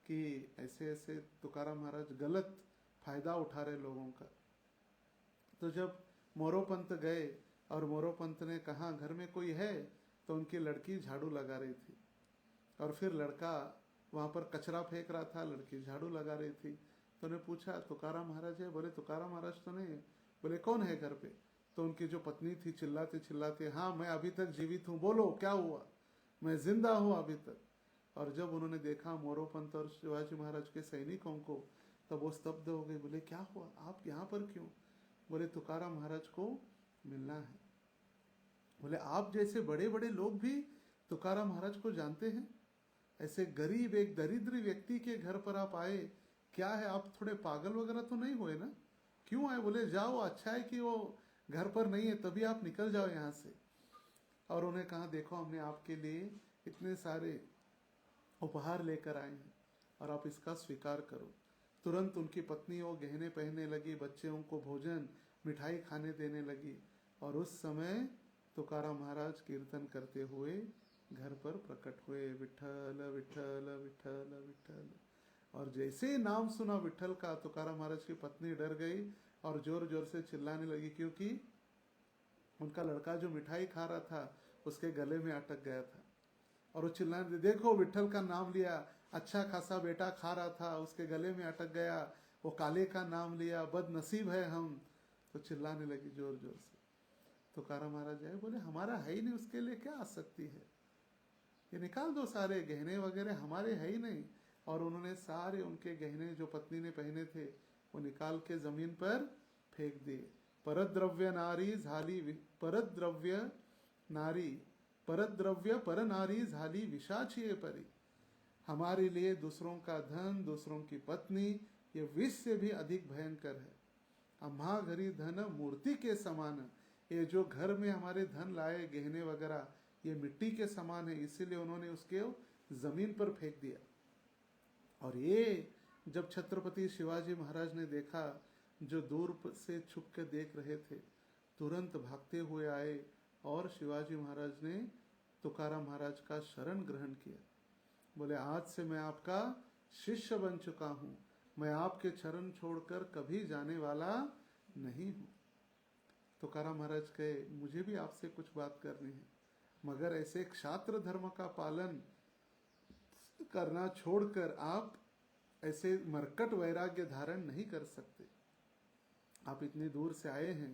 कि ऐसे ऐसे तुकाराम महाराज गलत फायदा उठा रहे लोगों का। तो जब मोरोपंत गए और मोरोपंत ने कहा घर में कोई है, तो उनकी लड़की झाड़ू लगा रही थी, और फिर लड़का वहां पर कचरा फेंक रहा था, लड़की झाड़ू लगा रही थी। तो उन्हें पूछा तुकाराम महाराज है? बोले तुकाराम महाराज तो नहीं है। बोले कौन है घर पे? तो उनकी जो पत्नी थी चिल्लाते चिल्लाते, हाँ मैं अभी तक जीवित हूँ, बोलो क्या हुआ, मैं जिंदा हूँ अभी तक। और जब उन्होंने देखा मोरोपंत और शिवाजी महाराज के सैनिकों को, तब वो स्तब्ध हो गए। बोले क्या हुआ, आप यहाँ पर क्यों? बोले तुकाराम महाराज को मिलना है। बोले आप जैसे बड़े बड़े लोग भी तुकाराम महाराज को जानते हैं? ऐसे गरीब एक दरिद्र व्यक्ति के घर पर आप आए, क्या है, आप थोड़े पागल वगैरह तो नहीं हुए ना? क्यों आए? बोले जाओ, अच्छा है कि वो घर पर नहीं है, तभी आप निकल जाओ यहाँ से। और उन्हें कहा देखो हमने आपके लिए इतने सारे उपहार लेकर आए हैं और आप इसका स्वीकार करो। तुरंत उनकी पत्नी वो गहने पहनने लगी, बच्चों को भोजन मिठाई खाने देने लगी। और उस समय तुकाराम महाराज कीर्तन करते हुए घर पर प्रकट हुए, विठल विठल विठल विठल। और जैसे ही नाम सुना विठल का, तुकाराम महाराज की पत्नी डर गई और जोर जोर से चिल्लाने लगी, क्योंकि उनका लड़का जो मिठाई खा रहा था उसके गले में अटक गया था। और वो चिल्लाने, देखो विठल का नाम लिया, अच्छा खासा बेटा खा रहा था, उसके गले में अटक गया, वो काले का नाम लिया, बदनसीब है हम। तो चिल्लाने लगी जोर जोर से। तुकाराम महाराज आए, बोले हमारा है ही नहीं, उसके लिए क्या आसक्ति है, ये निकाल दो, सारे गहने वगैरह हमारे है ही नहीं। और उन्होंने सारे उनके गहने जो पत्नी ने पहने थे वो निकाल के जमीन पर फेंक दिए। परद्रव्य नारी झाली, परद्रव्य नारी, परद्रव्य पर नारी झाली विषाची परी। हमारे लिए दूसरों का धन, दूसरों की पत्नी, ये विष से भी अधिक भयंकर है। अम्हा घरी धन मूर्ति के समान। ये जो घर में हमारे धन लाए गहने वगैरह, ये मिट्टी के समान है, इसीलिए उन्होंने उसके जमीन पर फेंक दिया। और ये जब छत्रपति शिवाजी महाराज ने देखा, जो दूर से छुप के देख रहे थे, तुरंत भागते हुए आए और शिवाजी महाराज ने तुकाराम महाराज का शरण ग्रहण किया। बोले आज से मैं आपका शिष्य बन चुका हूं, मैं आपके चरण छोड़कर कभी जाने वाला नहीं हूं। तुकाराम महाराज कहे मुझे भी आपसे कुछ बात करनी है, मगर ऐसे क्षात्र धर्म का पालन करना छोड़कर आप ऐसे मरकट वैराग्य धारण नहीं कर सकते। आप इतनी दूर से आए हैं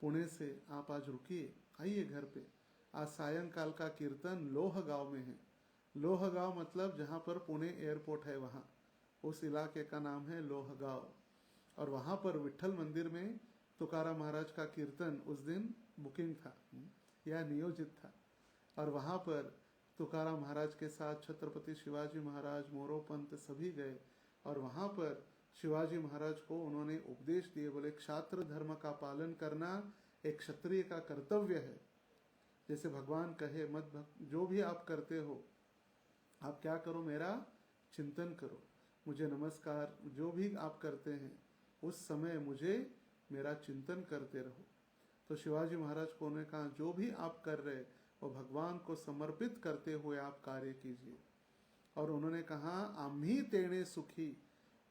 पुणे से, आप आज रुकिए, आइए घर पे। आज सायंकाल का कीर्तन लोह गांव में है। लोह गांव मतलब जहाँ पर पुणे एयरपोर्ट है, वहाँ उस इलाके का नाम है लोह गांव। और वहाँ पर विठल मंदिर में तुकाराम महाराज का कीर्तन उस दिन बुकिंग था या नियोजित था। और वहाँ पर तुकाराम महाराज के साथ छत्रपति शिवाजी महाराज, मोरोपंत सभी गए। और वहाँ पर शिवाजी महाराज को उन्होंने उपदेश दिए। बोले क्षात्र धर्म का पालन करना एक क्षत्रिय का कर्तव्य है। जैसे भगवान कहे मत जो भी आप करते हो, आप क्या करो, मेरा चिंतन करो, मुझे नमस्कार, जो भी आप करते हैं उस समय मुझे मेरा चिंतन करते रहो। तो शिवाजी महाराज को उन्होंने कहा जो भी आप कर रहे वो भगवान को समर्पित करते हुए आप कार्य कीजिए। और उन्होंने कहा आम्ही तेणे सुखी,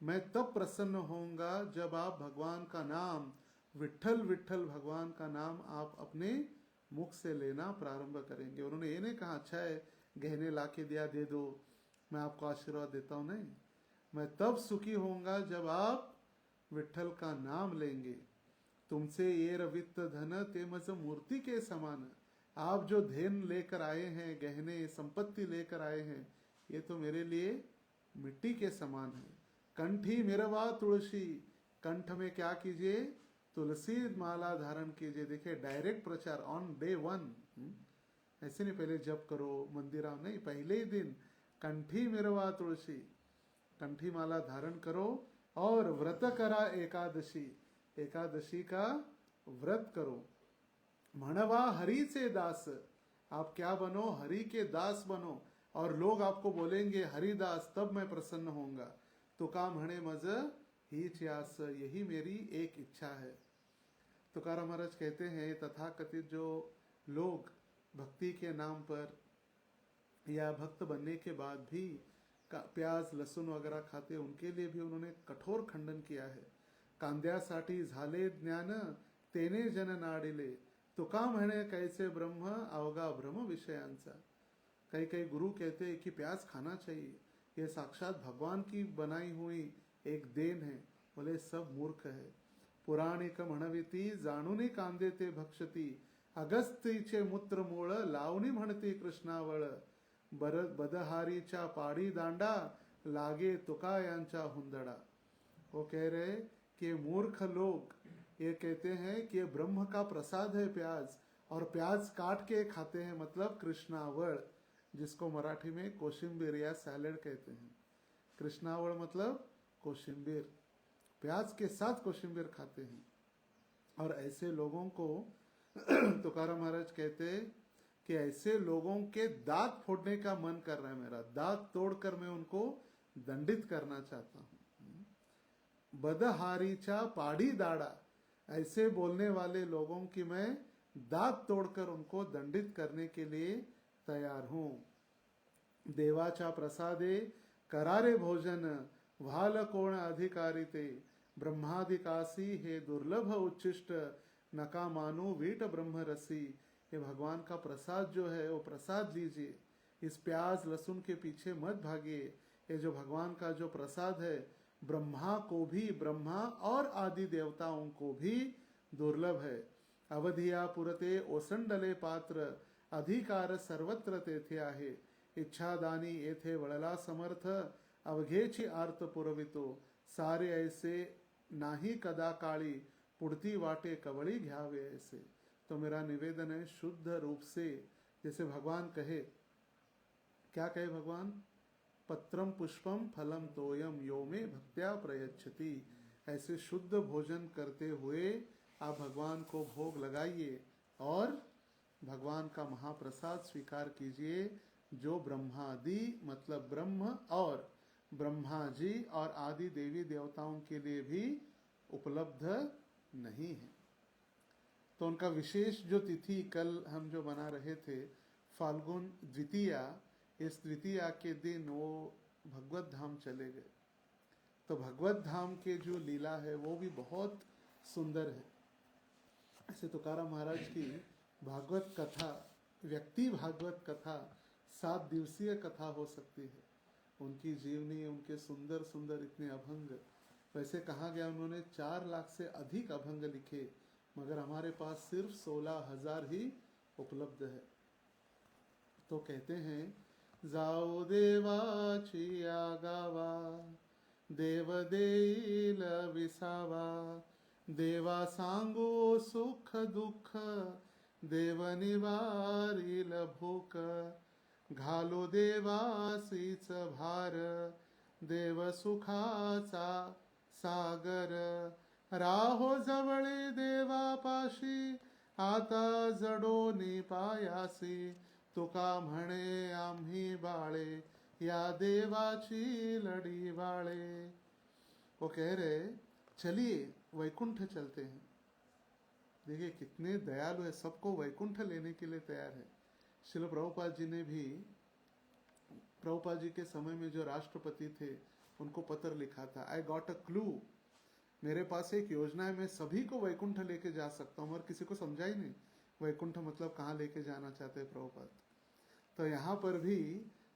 मैं तब प्रसन्न होऊंगा जब आप भगवान का नाम, विठल विठल भगवान का नाम आप अपने मुख से लेना प्रारंभ करेंगे। उन्होंने ये नहीं कहा अच्छा है गहने लाके दिया, दे दो, मैं आपको आशीर्वाद देता हूँ, नहीं, मैं तब सुखी होऊंगा जब आप विठल का नाम लेंगे। तुमसे ये रवित्त धन ते मज मूर्ति के समान। आप जो धन लेकर आए हैं, गहने संपत्ति लेकर आए हैं, ये तो मेरे लिए मिट्टी के समान है। कंठी मिरवा तुलसी, कंठ में क्या कीजिए, तुलसी माला धारण कीजिए। देखिए डायरेक्ट प्रचार ऑन डे 1, ऐसे नहीं पहले जप करो मंदिर आओ, नहीं, पहले ही दिन कंठी मिरवा तुलसी, कंठी माला धारण करो। और व्रत करा एकादशी, एकादशी का व्रत करो। मनवा हरि से दास, आप क्या बनो, हरि के दास बनो। और लोग आपको बोलेंगे हरिदास, तब मैं प्रसन्न होऊंगा। तुका म्हणे मज हीच यास, यही मेरी एक इच्छा है। तुकाराम महाराज कहते हैं तथाकथित जो लोग भक्ति के नाम पर या भक्त बनने के बाद भी प्याज लहसुन वगैरह खाते, उनके लिए भी उन्होंने कठोर खंडन किया है। कांद्यासाठी झाले ज्ञान तेने जन नाडिले, तुका म्हणे कैसे ब्रह्म अवगा भ्रम विषयांचा। कई कई गुरु कहते हैं कि प्याज खाना चाहिए, ये साक्षात भगवान की बनाई हुई एक देन है। बोले सब मूर्ख है। पुराणिक म्हणविती जाणुनी कांदे ते भक्षती, अगस्तीचे मूत्र मूळ लावणी म्हणती कृष्णावळ, बदहारीच्या पाड़ी दांडा लागे तुका यांचा हुंदड़ा। वो कह रहे कि मूर्ख लोग ये कहते हैं कि ब्रह्म का प्रसाद है प्याज, और प्याज काट के खाते हैं, मतलब कृष्णावळ, जिसको मराठी में कोशिम्बीर या सैलेड कहते हैं। कृष्णावळ मतलब कोशिम्बीर, प्याज के साथ कोशिम्बीर खाते हैं। और ऐसे लोगों को तुकाराम महाराज कहते कि ऐसे लोगों के दांत फोड़ने का मन कर रहा है मेरा, दांत तोड़कर मैं उनको दंडित करना चाहता हूं। बदहारीचा पाड़ी दाड़ा, ऐसे बोलने वाले लोगों की मैं दांत तोड़कर उनको दंडित करने के लिए तैयार हूं। देवाचा प्रसादे करारे भोजन, व्हाल कोण अधिकारी ते, ब्रह्मादिकासी हे दुर्लभ उच्चिष्ट, नका मानो वीट ब्रह्म रसी। ये भगवान का प्रसाद जो है वो प्रसाद लीजिए, इस प्याज लहसुन के पीछे मत भागिए। ये जो भगवान का जो प्रसाद है, ब्रह्मा को भी, ब्रह्मा और आदि देवताओं को भी दुर्लभ है। अवधिया पुरते ओसंडले पात्र, अधिकार सर्वत्र तेथे आहे, इच्छादानी येथे वळला समर्थ, अवघेची आर्त पुरवितो, सारे ऐसे नाही कदा काळी, पुढती वाटे कवळी घ्यावे ऐसे। तो मेरा निवेदन है शुद्ध रूप से, जैसे भगवान कहे, क्या कहे भगवान, पत्रम पुष्पम फलम तोयम यो में भक्त्या प्रयच्छति। ऐसे शुद्ध भोजन करते हुए आप भगवान को भोग लगाइए और भगवान का महाप्रसाद स्वीकार कीजिए, जो ब्रह्मादि मतलब ब्रह्म और ब्रह्मा जी और आदि देवी देवताओं के लिए भी उपलब्ध नहीं है। तो उनका विशेष जो तिथि कल हम जो बना रहे थे, फाल्गुन द्वितीया, इस द्वितीया के दिन वो भगवत धाम चले गए। तो भगवत धाम के जो लीला है वो भी बहुत सुंदर है। ऐसे तुकाराम महाराज की भागवत कथा, व्यक्ति भागवत कथा 7 दिवसीय कथा हो सकती है। उनकी जीवनी, उनके सुंदर सुंदर इतने अभंग, वैसे कहा गया उन्होंने 4 लाख से अधिक अभंग लिखे, मगर हमारे पास सिर्फ 16,000 ही उपलब्ध है। तो कहते हैं, जाओ देवाची आगावा, देव देईल विसावा, देवा सांगो सुख दुःख, देव निवारील भूक, घालो देवासीच भार, देव सुखाचा सागर, राहो जवळे देवापाशी, आता जडोनी पायासी, तुका म्हणे आम्ही बाळे, या देवाची लड़ी वाळे। वो कह रहे चलिए वैकुंठ चलते हैं। देखिए कितने दयालु है, सबको वैकुंठ लेने के लिए तैयार है। श्रील प्रभुपाद जी ने भी, प्रभुपाद जी के समय में जो राष्ट्रपति थे उनको पत्र लिखा था, आई गॉट अ क्लू, मेरे पास एक योजना है, मैं सभी को वैकुंठ लेके जा सकता हूँ, और किसी को समझा ही नहीं वैकुंठ मतलब कहाँ लेके जाना चाहते हैं प्रभुपाद। तो यहाँ पर भी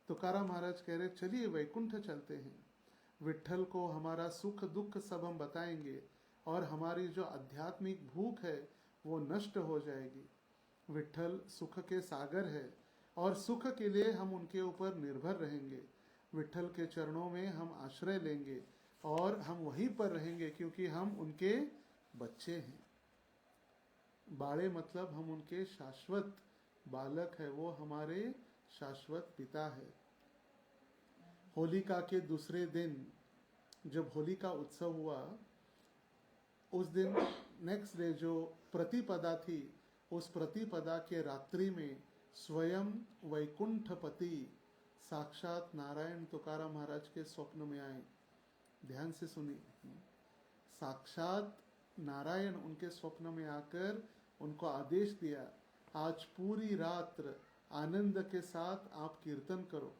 तुकाराम महाराज कह रहे चलिए वैकुंठ चलते हैं, विट्ठल को हमारा सुख दुख सब हम बताएंगे, और हमारी जो आध्यात्मिक भूख है वो नष्ट हो जाएगी। विट्ठल सुख के सागर है, और सुख के लिए हम उनके ऊपर निर्भर रहेंगे। विट्ठल के चरणों में हम आश्रय लेंगे और हम वहीं पर रहेंगे, क्योंकि हम उनके बच्चे हैं। बाळे मतलब हम उनके शाश्वत बालक है, वो हमारे शाश्वत पिता है। होलिका के दूसरे दिन जब होली का उत्सव हुआ, उस दिन नेक्स्ट डे जो प्रतिपदा थी, उस प्रतिपदा के रात्रि में स्वयं वैकुंठपति साक्षात नारायण तुकाराम महाराज के स्वप्न में आए। ध्यान से सुनिए, साक्षात नारायण उनके स्वप्न में आकर उनको आदेश दिया, आज पूरी रात्र आनंद के साथ आप कीर्तन करो,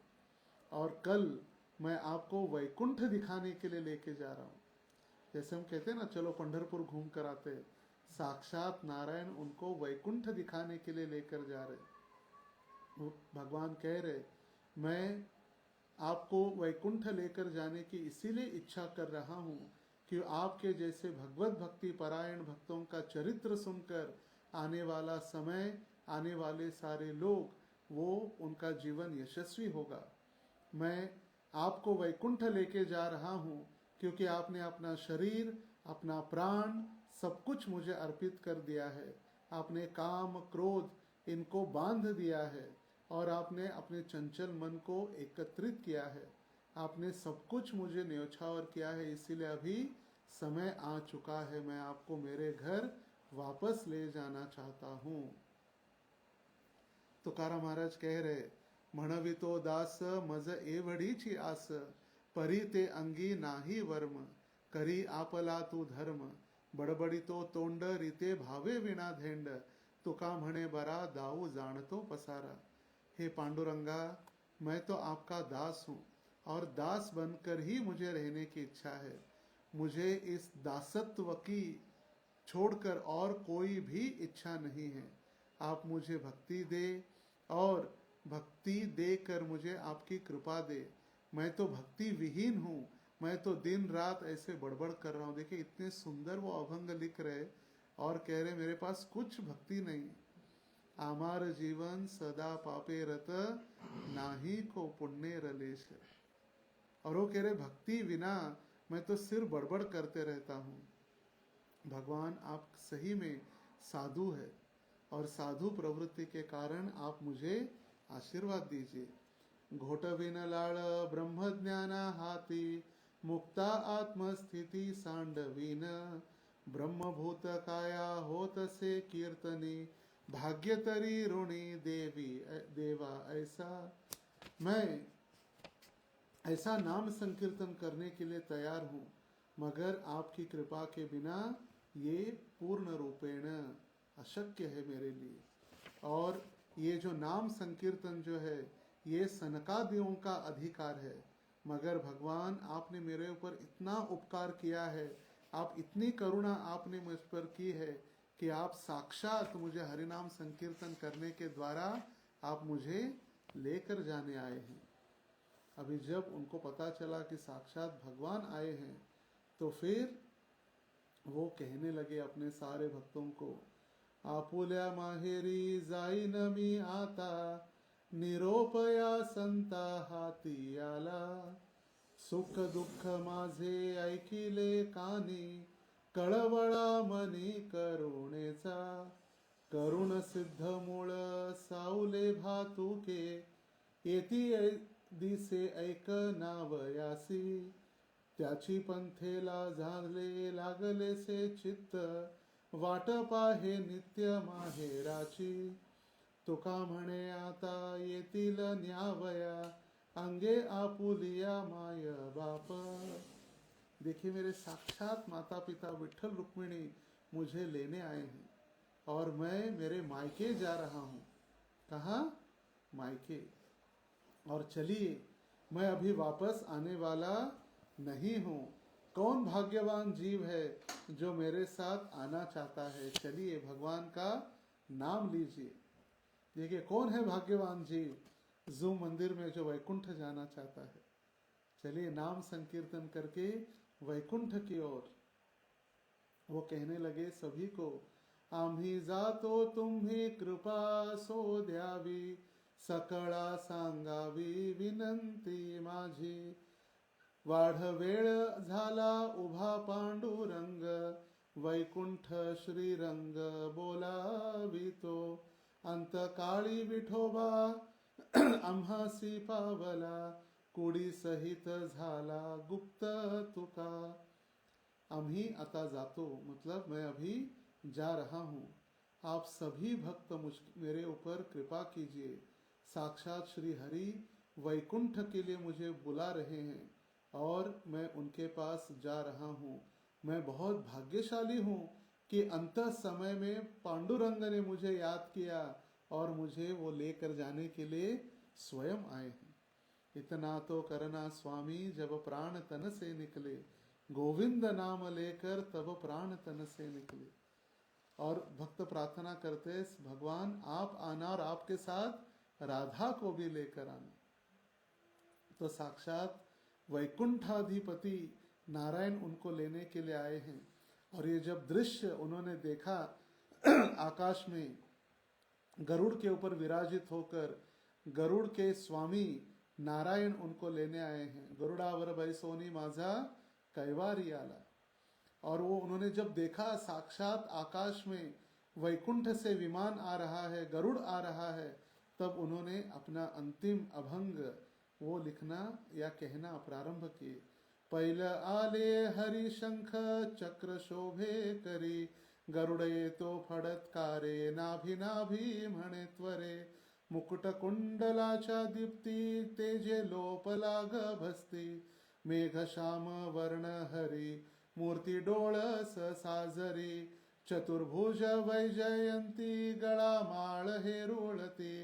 और कल मैं आपको वैकुंठ दिखाने के लिए लेके जा रहा हूँ। जैसे हम कहते हैं ना, चलो पंढरपुर घूम कर आते हैं, साक्षात नारायण उनको वैकुंठ दिखाने के लिए लेकर जा रहे। भगवान कह रहे, मैं आपको वैकुंठ लेकर जाने की इसीलिए इच्छा कर रहा हूँ कि आपके जैसे भगवत भक्ति परायण भक्तों का चरित्र सुनकर आने वाला समय, आने वाले सारे लोग, वो उनका जीवन यशस्वी होगा। मैं आपको वैकुंठ लेके जा रहा हूँ क्योंकि आपने अपना शरीर, अपना प्राण, सब कुछ मुझे अर्पित कर दिया है। आपने काम क्रोध इनको बांध दिया है और आपने अपने चंचल मन को एकत्रित किया है। आपने सब कुछ मुझे न्योछावर किया है, इसीलिए अभी समय आ चुका है, मैं आपको मेरे घर वापस ले जाना चाहता हूँ। तुकाराम महाराज कह रहे, म्हणवितो दास मज एवढीची आस, परी ते अंगी नाही वर्म, करी आपला तू धर्म, बडबडितो तोंड रीते भावे विना धेंड, तुका म्हणे बरा दाऊ जाणतो पसारा। हे पांडुरंगा, मैं तो आपका दास हूँ और दास बनकर ही मुझे रहने की इच्छा है। मुझे इस दासत्व की छोड़कर और कोई भी इच्छा नहीं है। आप मुझे भक्ति दे और भक्ति देकर मुझे आपकी कृपा दे। मैं तो भक्ति विहीन हूँ, मैं तो दिन रात ऐसे बड़बड़ कर रहा हूँ। देखिए इतने सुंदर वो अभंग लिख रहे और कह रहे मेरे पास कुछ भक्ति नहीं। आमार जीवन सदा पापे रत, नाही को पुण्य रलेश। और वो कह रहे भक्ति बिना मैं तो सिर बड़बड़ करते रहता हूँ। भगवान आप सही में साधु है और साधु प्रवृत्ति के कारण आप मुझे आशीर्वाद दीजिए। घोट बिन लाड़ ब्रह्म ज्ञाना हाथी, मुक्ता आत्मस्थिति सांडवीन, ब्रह्मभूत काया होत से कीर्तनी, भाग्य तरी ऋणी देवी देवा ऐसा। मैं ऐसा नाम संकीर्तन करने के लिए तैयार हूँ, मगर आपकी कृपा के बिना ये पूर्ण रूपेण अशक्य है मेरे लिए। और ये जो नाम संकीर्तन जो है ये सनकादियों का अधिकार है, मगर भगवान आपने मेरे ऊपर इतना उपकार किया है, आप इतनी करुणा आपने मुझ पर की है कि आप साक्षात मुझे हरिनाम संकीर्तन करने के द्वारा आप मुझे लेकर जाने आए हैं। अभी जब उनको पता चला कि साक्षात भगवान आए हैं तो फिर वो कहने लगे अपने सारे भक्तों को, आपुल्या माहेरी जाईन मी आता, निरोपया संता हाती आला, सुख दुःख माझे ऐकिले कानी, कळवळा मनी करुणेचा, करुण सिद्ध मूळ सावले भातुके, येती दिसे ऐक नावयासी, त्याची पंथेला झाले लागलेसे चित्त, वाट पाहे नित्य माहेराची, तुका म्हणे आता येतील न्यावया, अंगे आपुलिया माय बाप। देखिए मेरे साक्षात माता पिता विठल रुक्मिणी मुझे लेने आए हैं और मैं मेरे मायके जा रहा हूँ। कहाँ? मायके। और चलिए मैं अभी वापस आने वाला नहीं हूँ। कौन भाग्यवान जीव है जो मेरे साथ आना चाहता है? चलिए भगवान का नाम लीजिए। देखिए कौन है भाग्यवान जीव जो मंदिर में जो वैकुंठ जाना चाहता है। चलिए नाम संकीर्तन करके वैकुंठ की ओर। वो कहने लगे सभी को, आम्ही जातो तुम्ही कृपा सो द्यावी, सकळा सांगावी विनंती माझी, वाढ वेळ झाला उभा पांडुरंग, वैकुंठ श्रीरंग बोलावितो, अंतकाळी विठोबा आम्हासी पावला, कुडी सहित झाला गुप्त तुका। अभी आता जातो मतलब मैं अभी जा रहा हूँ। आप सभी भक्त मुझ मेरे ऊपर कृपा कीजिए। साक्षात श्री हरि वैकुंठ के लिए मुझे बुला रहे हैं और मैं उनके पास जा रहा हूँ। मैं बहुत भाग्यशाली हूँ कि अंत समय में पांडुरंग ने मुझे याद किया और मुझे वो लेकर जाने के लिए स्वयं आए हैं। इतना तो करना स्वामी जब प्राण तन से निकले, गोविंद नाम लेकर तब प्राण तन से निकले। और भक्त प्रार्थना करते भगवान आप आना और आपके साथ राधा को भी लेकर आना। तो साक्षात वैकुंठाधिपति नारायण उनको लेने के लिए आए हैं। और ये जब दृश्य उन्होंने देखा आकाश में गरुड़ के ऊपर विराजित होकर गरुड़ के स्वामी नारायण उनको लेने आए हैं, गरुड़ावर बैसोनी माझा कैवारी आला। और वो उन्होंने जब देखा साक्षात आकाश में वैकुंठ से विमान आ रहा है, गरुड़ आ रहा है, तब उन्होंने अपना अंतिम अभंग वो लिखना या कहना प्रारंभ किए। पैल आले हरि शंख चक्र शोभे करी, गरुडे तो फडत्कारे नाभी नाभी म्हणे त्वरे, मुकुट कुंडलाच्या दीप्ती तेजे लोपलाग भस्ती, मेघ श्याम वर्ण हरी मूर्ती डोळस साजरी, चतुर्भुज वैजयंती गळा माळ हेरुळती,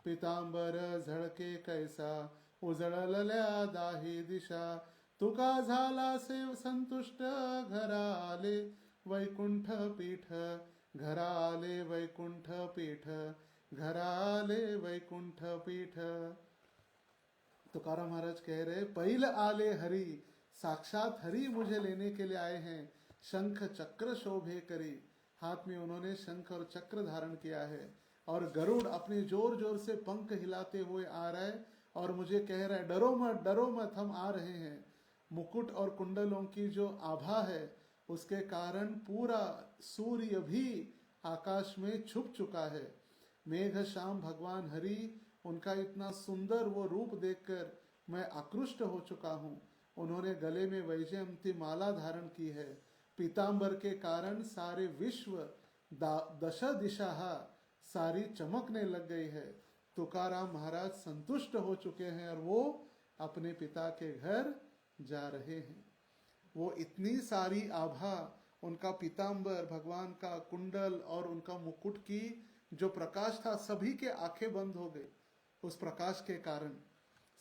पितांबर झळके कैसा उजळलल्या दाही दिशा, तुका झाला सेव संतुष्ट घरा आले वैकुंठ पीठ, घरा आले वैकुंठ पीठ, घरा आले वैकुंठ पीठ। तुकाराम महाराज कह रहे पैल आले हरि, साक्षात हरि मुझे लेने के लिए आए हैं। शंख चक्र शोभे करी, हाथ में उन्होंने शंख और चक्र धारण किया है, और गरुड़ अपने जोर जोर से पंख हिलाते हुए आ रहा है और मुझे कह रहा है डरो मत हम आ रहे हैं। मुकुट और कुंडलों की जो आभा है उसके कारण पूरा सूर्य भी आकाश में छुप चुका है। मेघ श्याम भगवान हरि, उनका इतना सुंदर वो रूप देखकर मैं आकृष्ट हो चुका हूँ। उन्होंने गले में वैजयंती माला धारण की है, पीतांबर के कारण सारे विश्व दश दिशा सारी चमकने लग गई है। तुकाराम महाराज संतुष्ट हो चुके हैं और वो अपने पिता के घर जा रहे हैं। वो इतनी सारी आभा, उनका पीतांबर, भगवान का कुंडल और उनका मुकुट की जो प्रकाश था, सभी के आंखें बंद हो गई उस प्रकाश के कारण।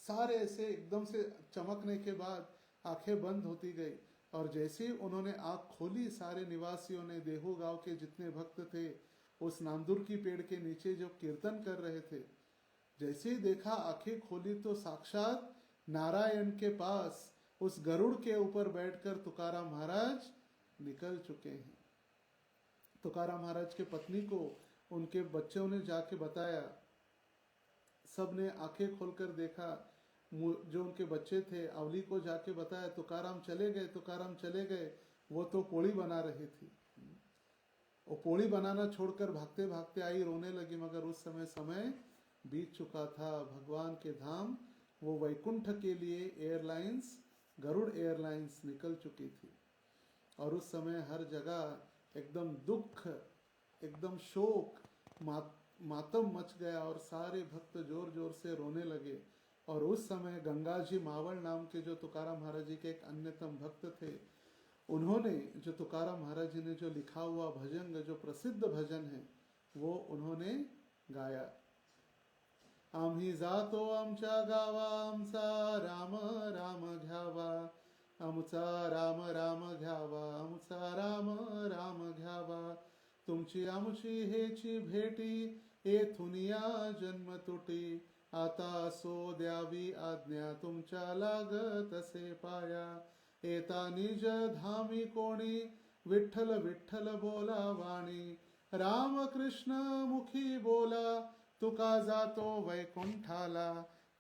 सारे ऐसे एकदम से चमकने के बाद आंखें बंद होती गई, और जैसे ही उन्होंने आंख खोली, सारे निवासियों ने, देहू गांव के जितने भक्त थे उस नांदुर की पेड़ के नीचे जो कीर्तन कर रहे थे, जैसे ही देखा आंखें खोली तो साक्षात नारायण के पास उस गरुड़ के ऊपर बैठकर तुकाराम महाराज निकल चुके हैं। तुकाराम महाराज के पत्नी को उनके बच्चों ने जाके बताया, सबने आंखें खोलकर देखा, जो उनके बच्चे थे अवली को जाके बताया, तुकाराम चले गए। वो तो पोड़ी बना रही थी, वो पोड़ी बनाना छोड़कर भागते भागते आई, रोने लगी, मगर उस समय बीत चुका था। भगवान के धाम वो वैकुंठ के लिए एयरलाइंस, गरुड़ एयरलाइंस निकल चुकी थी, और उस समय हर जगह एकदम दुख, एकदम शोक, मातम मच गया, और सारे भक्त जोर जोर से रोने लगे। और उस समय गंगा जी मावल नाम के जो तुकाराम महाराज जी के एक अन्यतम भक्त थे, उन्होंने जो तुकाराम महाराज जी ने जो लिखा हुआ भजन, जो प्रसिद्ध भजन है, वो उन्होंने गाया। आम्ही जातो आमच्या गावा, आमचा राम राम घ्यावा, आमचा राम राम घ्यावा, आमचा राम राम घ्यावा, तुमची आमची हेची भेटी, येथुनिया जन्म तुटी, आता सो द्यावी आज्ञा, तुमच्या लागतसे पाया, येता निज धामी कोणी, विठ्ठल विठ्ठल बोला वाणी, राम कृष्ण मुखी बोला, तुका जातो वैकुंठाला,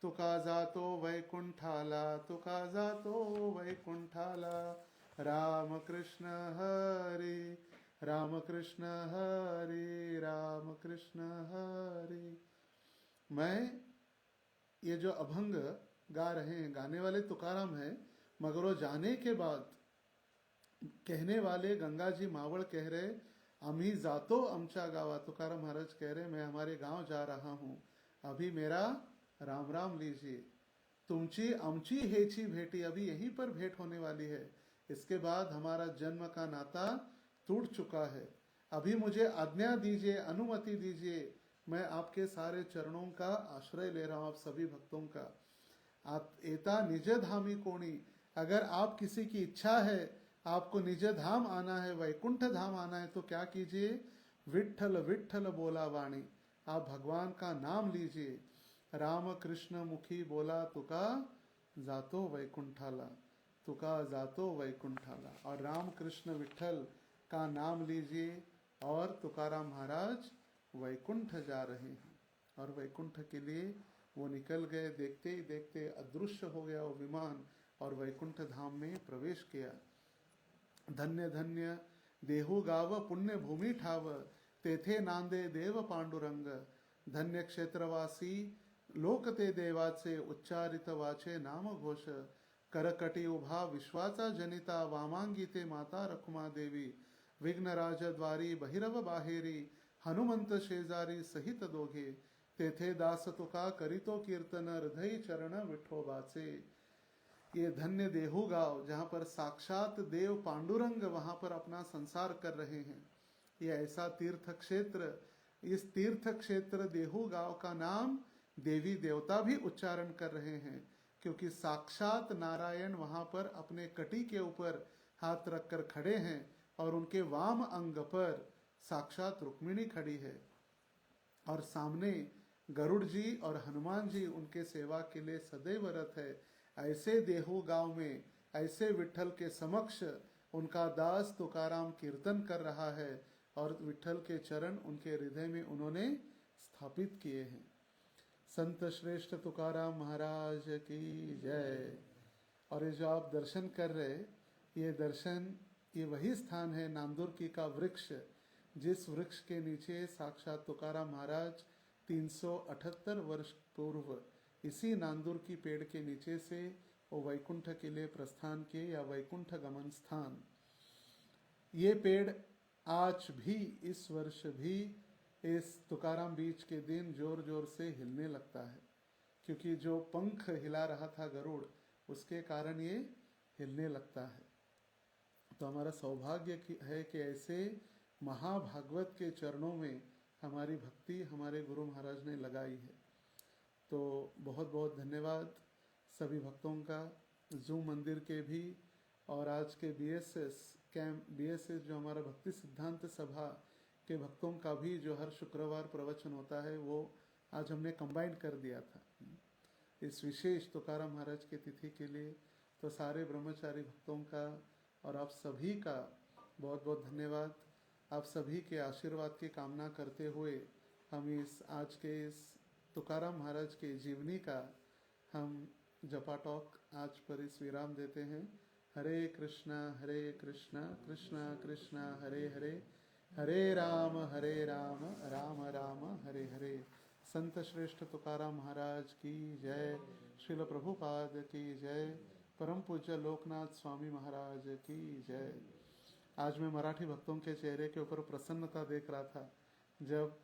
तुका जातो वैकुंठाला, तुका जातो वैकुंठाला, राम कृष्ण हरी, राम कृष्ण हरी, राम कृष्ण हरी। मैं ये जो अभंग गा रहे हैं, गाने वाले तुकाराम हैं, मगर वो जाने के बाद कहने वाले गंगा जी मावळ कह रहे, आम्ही जातो आमच्या गावा, तुकाराम महाराज कह रहे मैं हमारे गांव जा रहा हूं, अभी मेरा राम राम लीजिए, तुमची आमची हेची भेटी, अभी यहीं पर भेंट होने वाली है, इसके बाद हमारा जन्म का नाता टूट चुका है, अभी मुझे आज्ञा दीजिए, अनुमति दीजिए, मैं आपके सारे चरणों का आश्रय ले रहा हूं, आप सभी भक्तों का। आप एता निज धामी कोणी, अगर आप किसी की इच्छा है, आपको निज धाम आना है, वैकुंठ धाम आना है, तो क्या कीजिए, विठ्ठल विठ्ठल बोला वाणी, आप भगवान का नाम लीजिए, राम कृष्ण मुखी बोला तुका जातो वैकुंठाला, तुका जातो वैकुंठाला। और राम कृष्ण विठल का नाम लीजिए और तुकाराम महाराज वैकुंठ जा रहे हैं। और वैकुंठ के लिए वो निकल गए, देखते ही देखते अदृश्य हो गया वो विमान और वैकुंठ धाम में प्रवेश किया। धन्य धन्य देहु गाव पुण्य भूमि ठाव, तेथे नांदे देव पांडुरंग। धन्य क्षेत्रवासी लोक ते देवाचे, उच्चारित वाचे नाम घोष। करकटी उभा विश्वाचा जनिता, वामांगी ते माता रखुमा देवी। विघ्नराज द्वारी बहिरव बाहेरी, हनुमंत शेजारी सहित दोघे। तेथे दास तुका करितो कीर्तन, हृदय चरण विठोबाचे। ये धन्य देहु गांव, जहाँ पर साक्षात देव पांडुरंग वहाँ पर अपना संसार कर रहे हैं, ये ऐसा तीर्थ क्षेत्र। इस तीर्थ क्षेत्र देहु गांव का नाम देवी देवता भी उच्चारण कर रहे हैं, क्योंकि साक्षात नारायण वहाँ पर अपने कटी के ऊपर हाथ रखकर खड़े हैं और उनके वाम अंग पर साक्षात रुक्मिणी खड़ी है और सामने गरुड़ जी और हनुमान जी उनके सेवा के लिए सदैव रत है। ऐसे देहु गांव में ऐसे विठल के समक्ष उनका दास तुकाराम कीर्तन कर रहा है और विठल के चरण उनके हृदय में उन्होंने स्थापित किए हैं। संत श्रेष्ठ तुकाराम महाराज की जय। और ये जो आप दर्शन कर रहे, ये दर्शन, ये वही स्थान है नांदुरकी का वृक्ष, जिस वृक्ष के नीचे साक्षात तुकाराम महाराज 378 वर्ष पूर्व इसी नांदुर की पेड़ के नीचे से वो वैकुंठ के लिए प्रस्थान किए, या वैकुंठ गमन स्थान। ये पेड़ आज भी, इस वर्ष भी, इस तुकाराम बीज के दिन जोर जोर से हिलने लगता है, क्योंकि जो पंख हिला रहा था गरुड़, उसके कारण ये हिलने लगता है। तो हमारा सौभाग्य है कि ऐसे महाभागवत के चरणों में हमारी भक्ति हमारे गुरु महाराज ने लगाई है। तो बहुत बहुत धन्यवाद सभी भक्तों का, जूम मंदिर के भी, और आज के बीएसएस कैंप, बीएसएस जो हमारा भक्ति सिद्धांत सभा के भक्तों का भी जो हर शुक्रवार प्रवचन होता है, वो आज हमने कंबाइन कर दिया था इस विशेष तुकाराम महाराज की तिथि के लिए। तो सारे ब्रह्मचारी भक्तों का और आप सभी का बहुत बहुत धन्यवाद। आप सभी के आशीर्वाद की कामना करते हुए हम इस आज के इस तुकाराम महाराज के जीवनी का हम जपा टॉक आज पर इस विराम देते हैं। हरे कृष्णा कृष्णा कृष्णा हरे हरे, हरे राम राम राम हरे हरे। संत श्रेष्ठ तुकाराम महाराज की जय। श्रील प्रभुपाद की जय। परम पूज्य लोकनाथ स्वामी महाराज की जय। आज मैं मराठी भक्तों के चेहरे के ऊपर प्रसन्नता देख रहा था। जब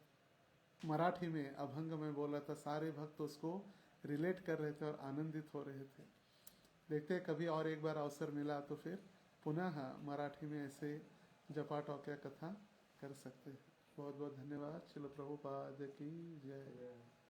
मराठी में अभंग में बोला था, सारे भक्त उसको रिलेट कर रहे थे और आनंदित हो रहे थे। देखते हैं कभी और एक बार अवसर मिला तो फिर पुनः मराठी में ऐसे जपा टॉक या कथा कर सकते हैं। बहुत बहुत धन्यवाद। श्रील प्रभुपाद की जय।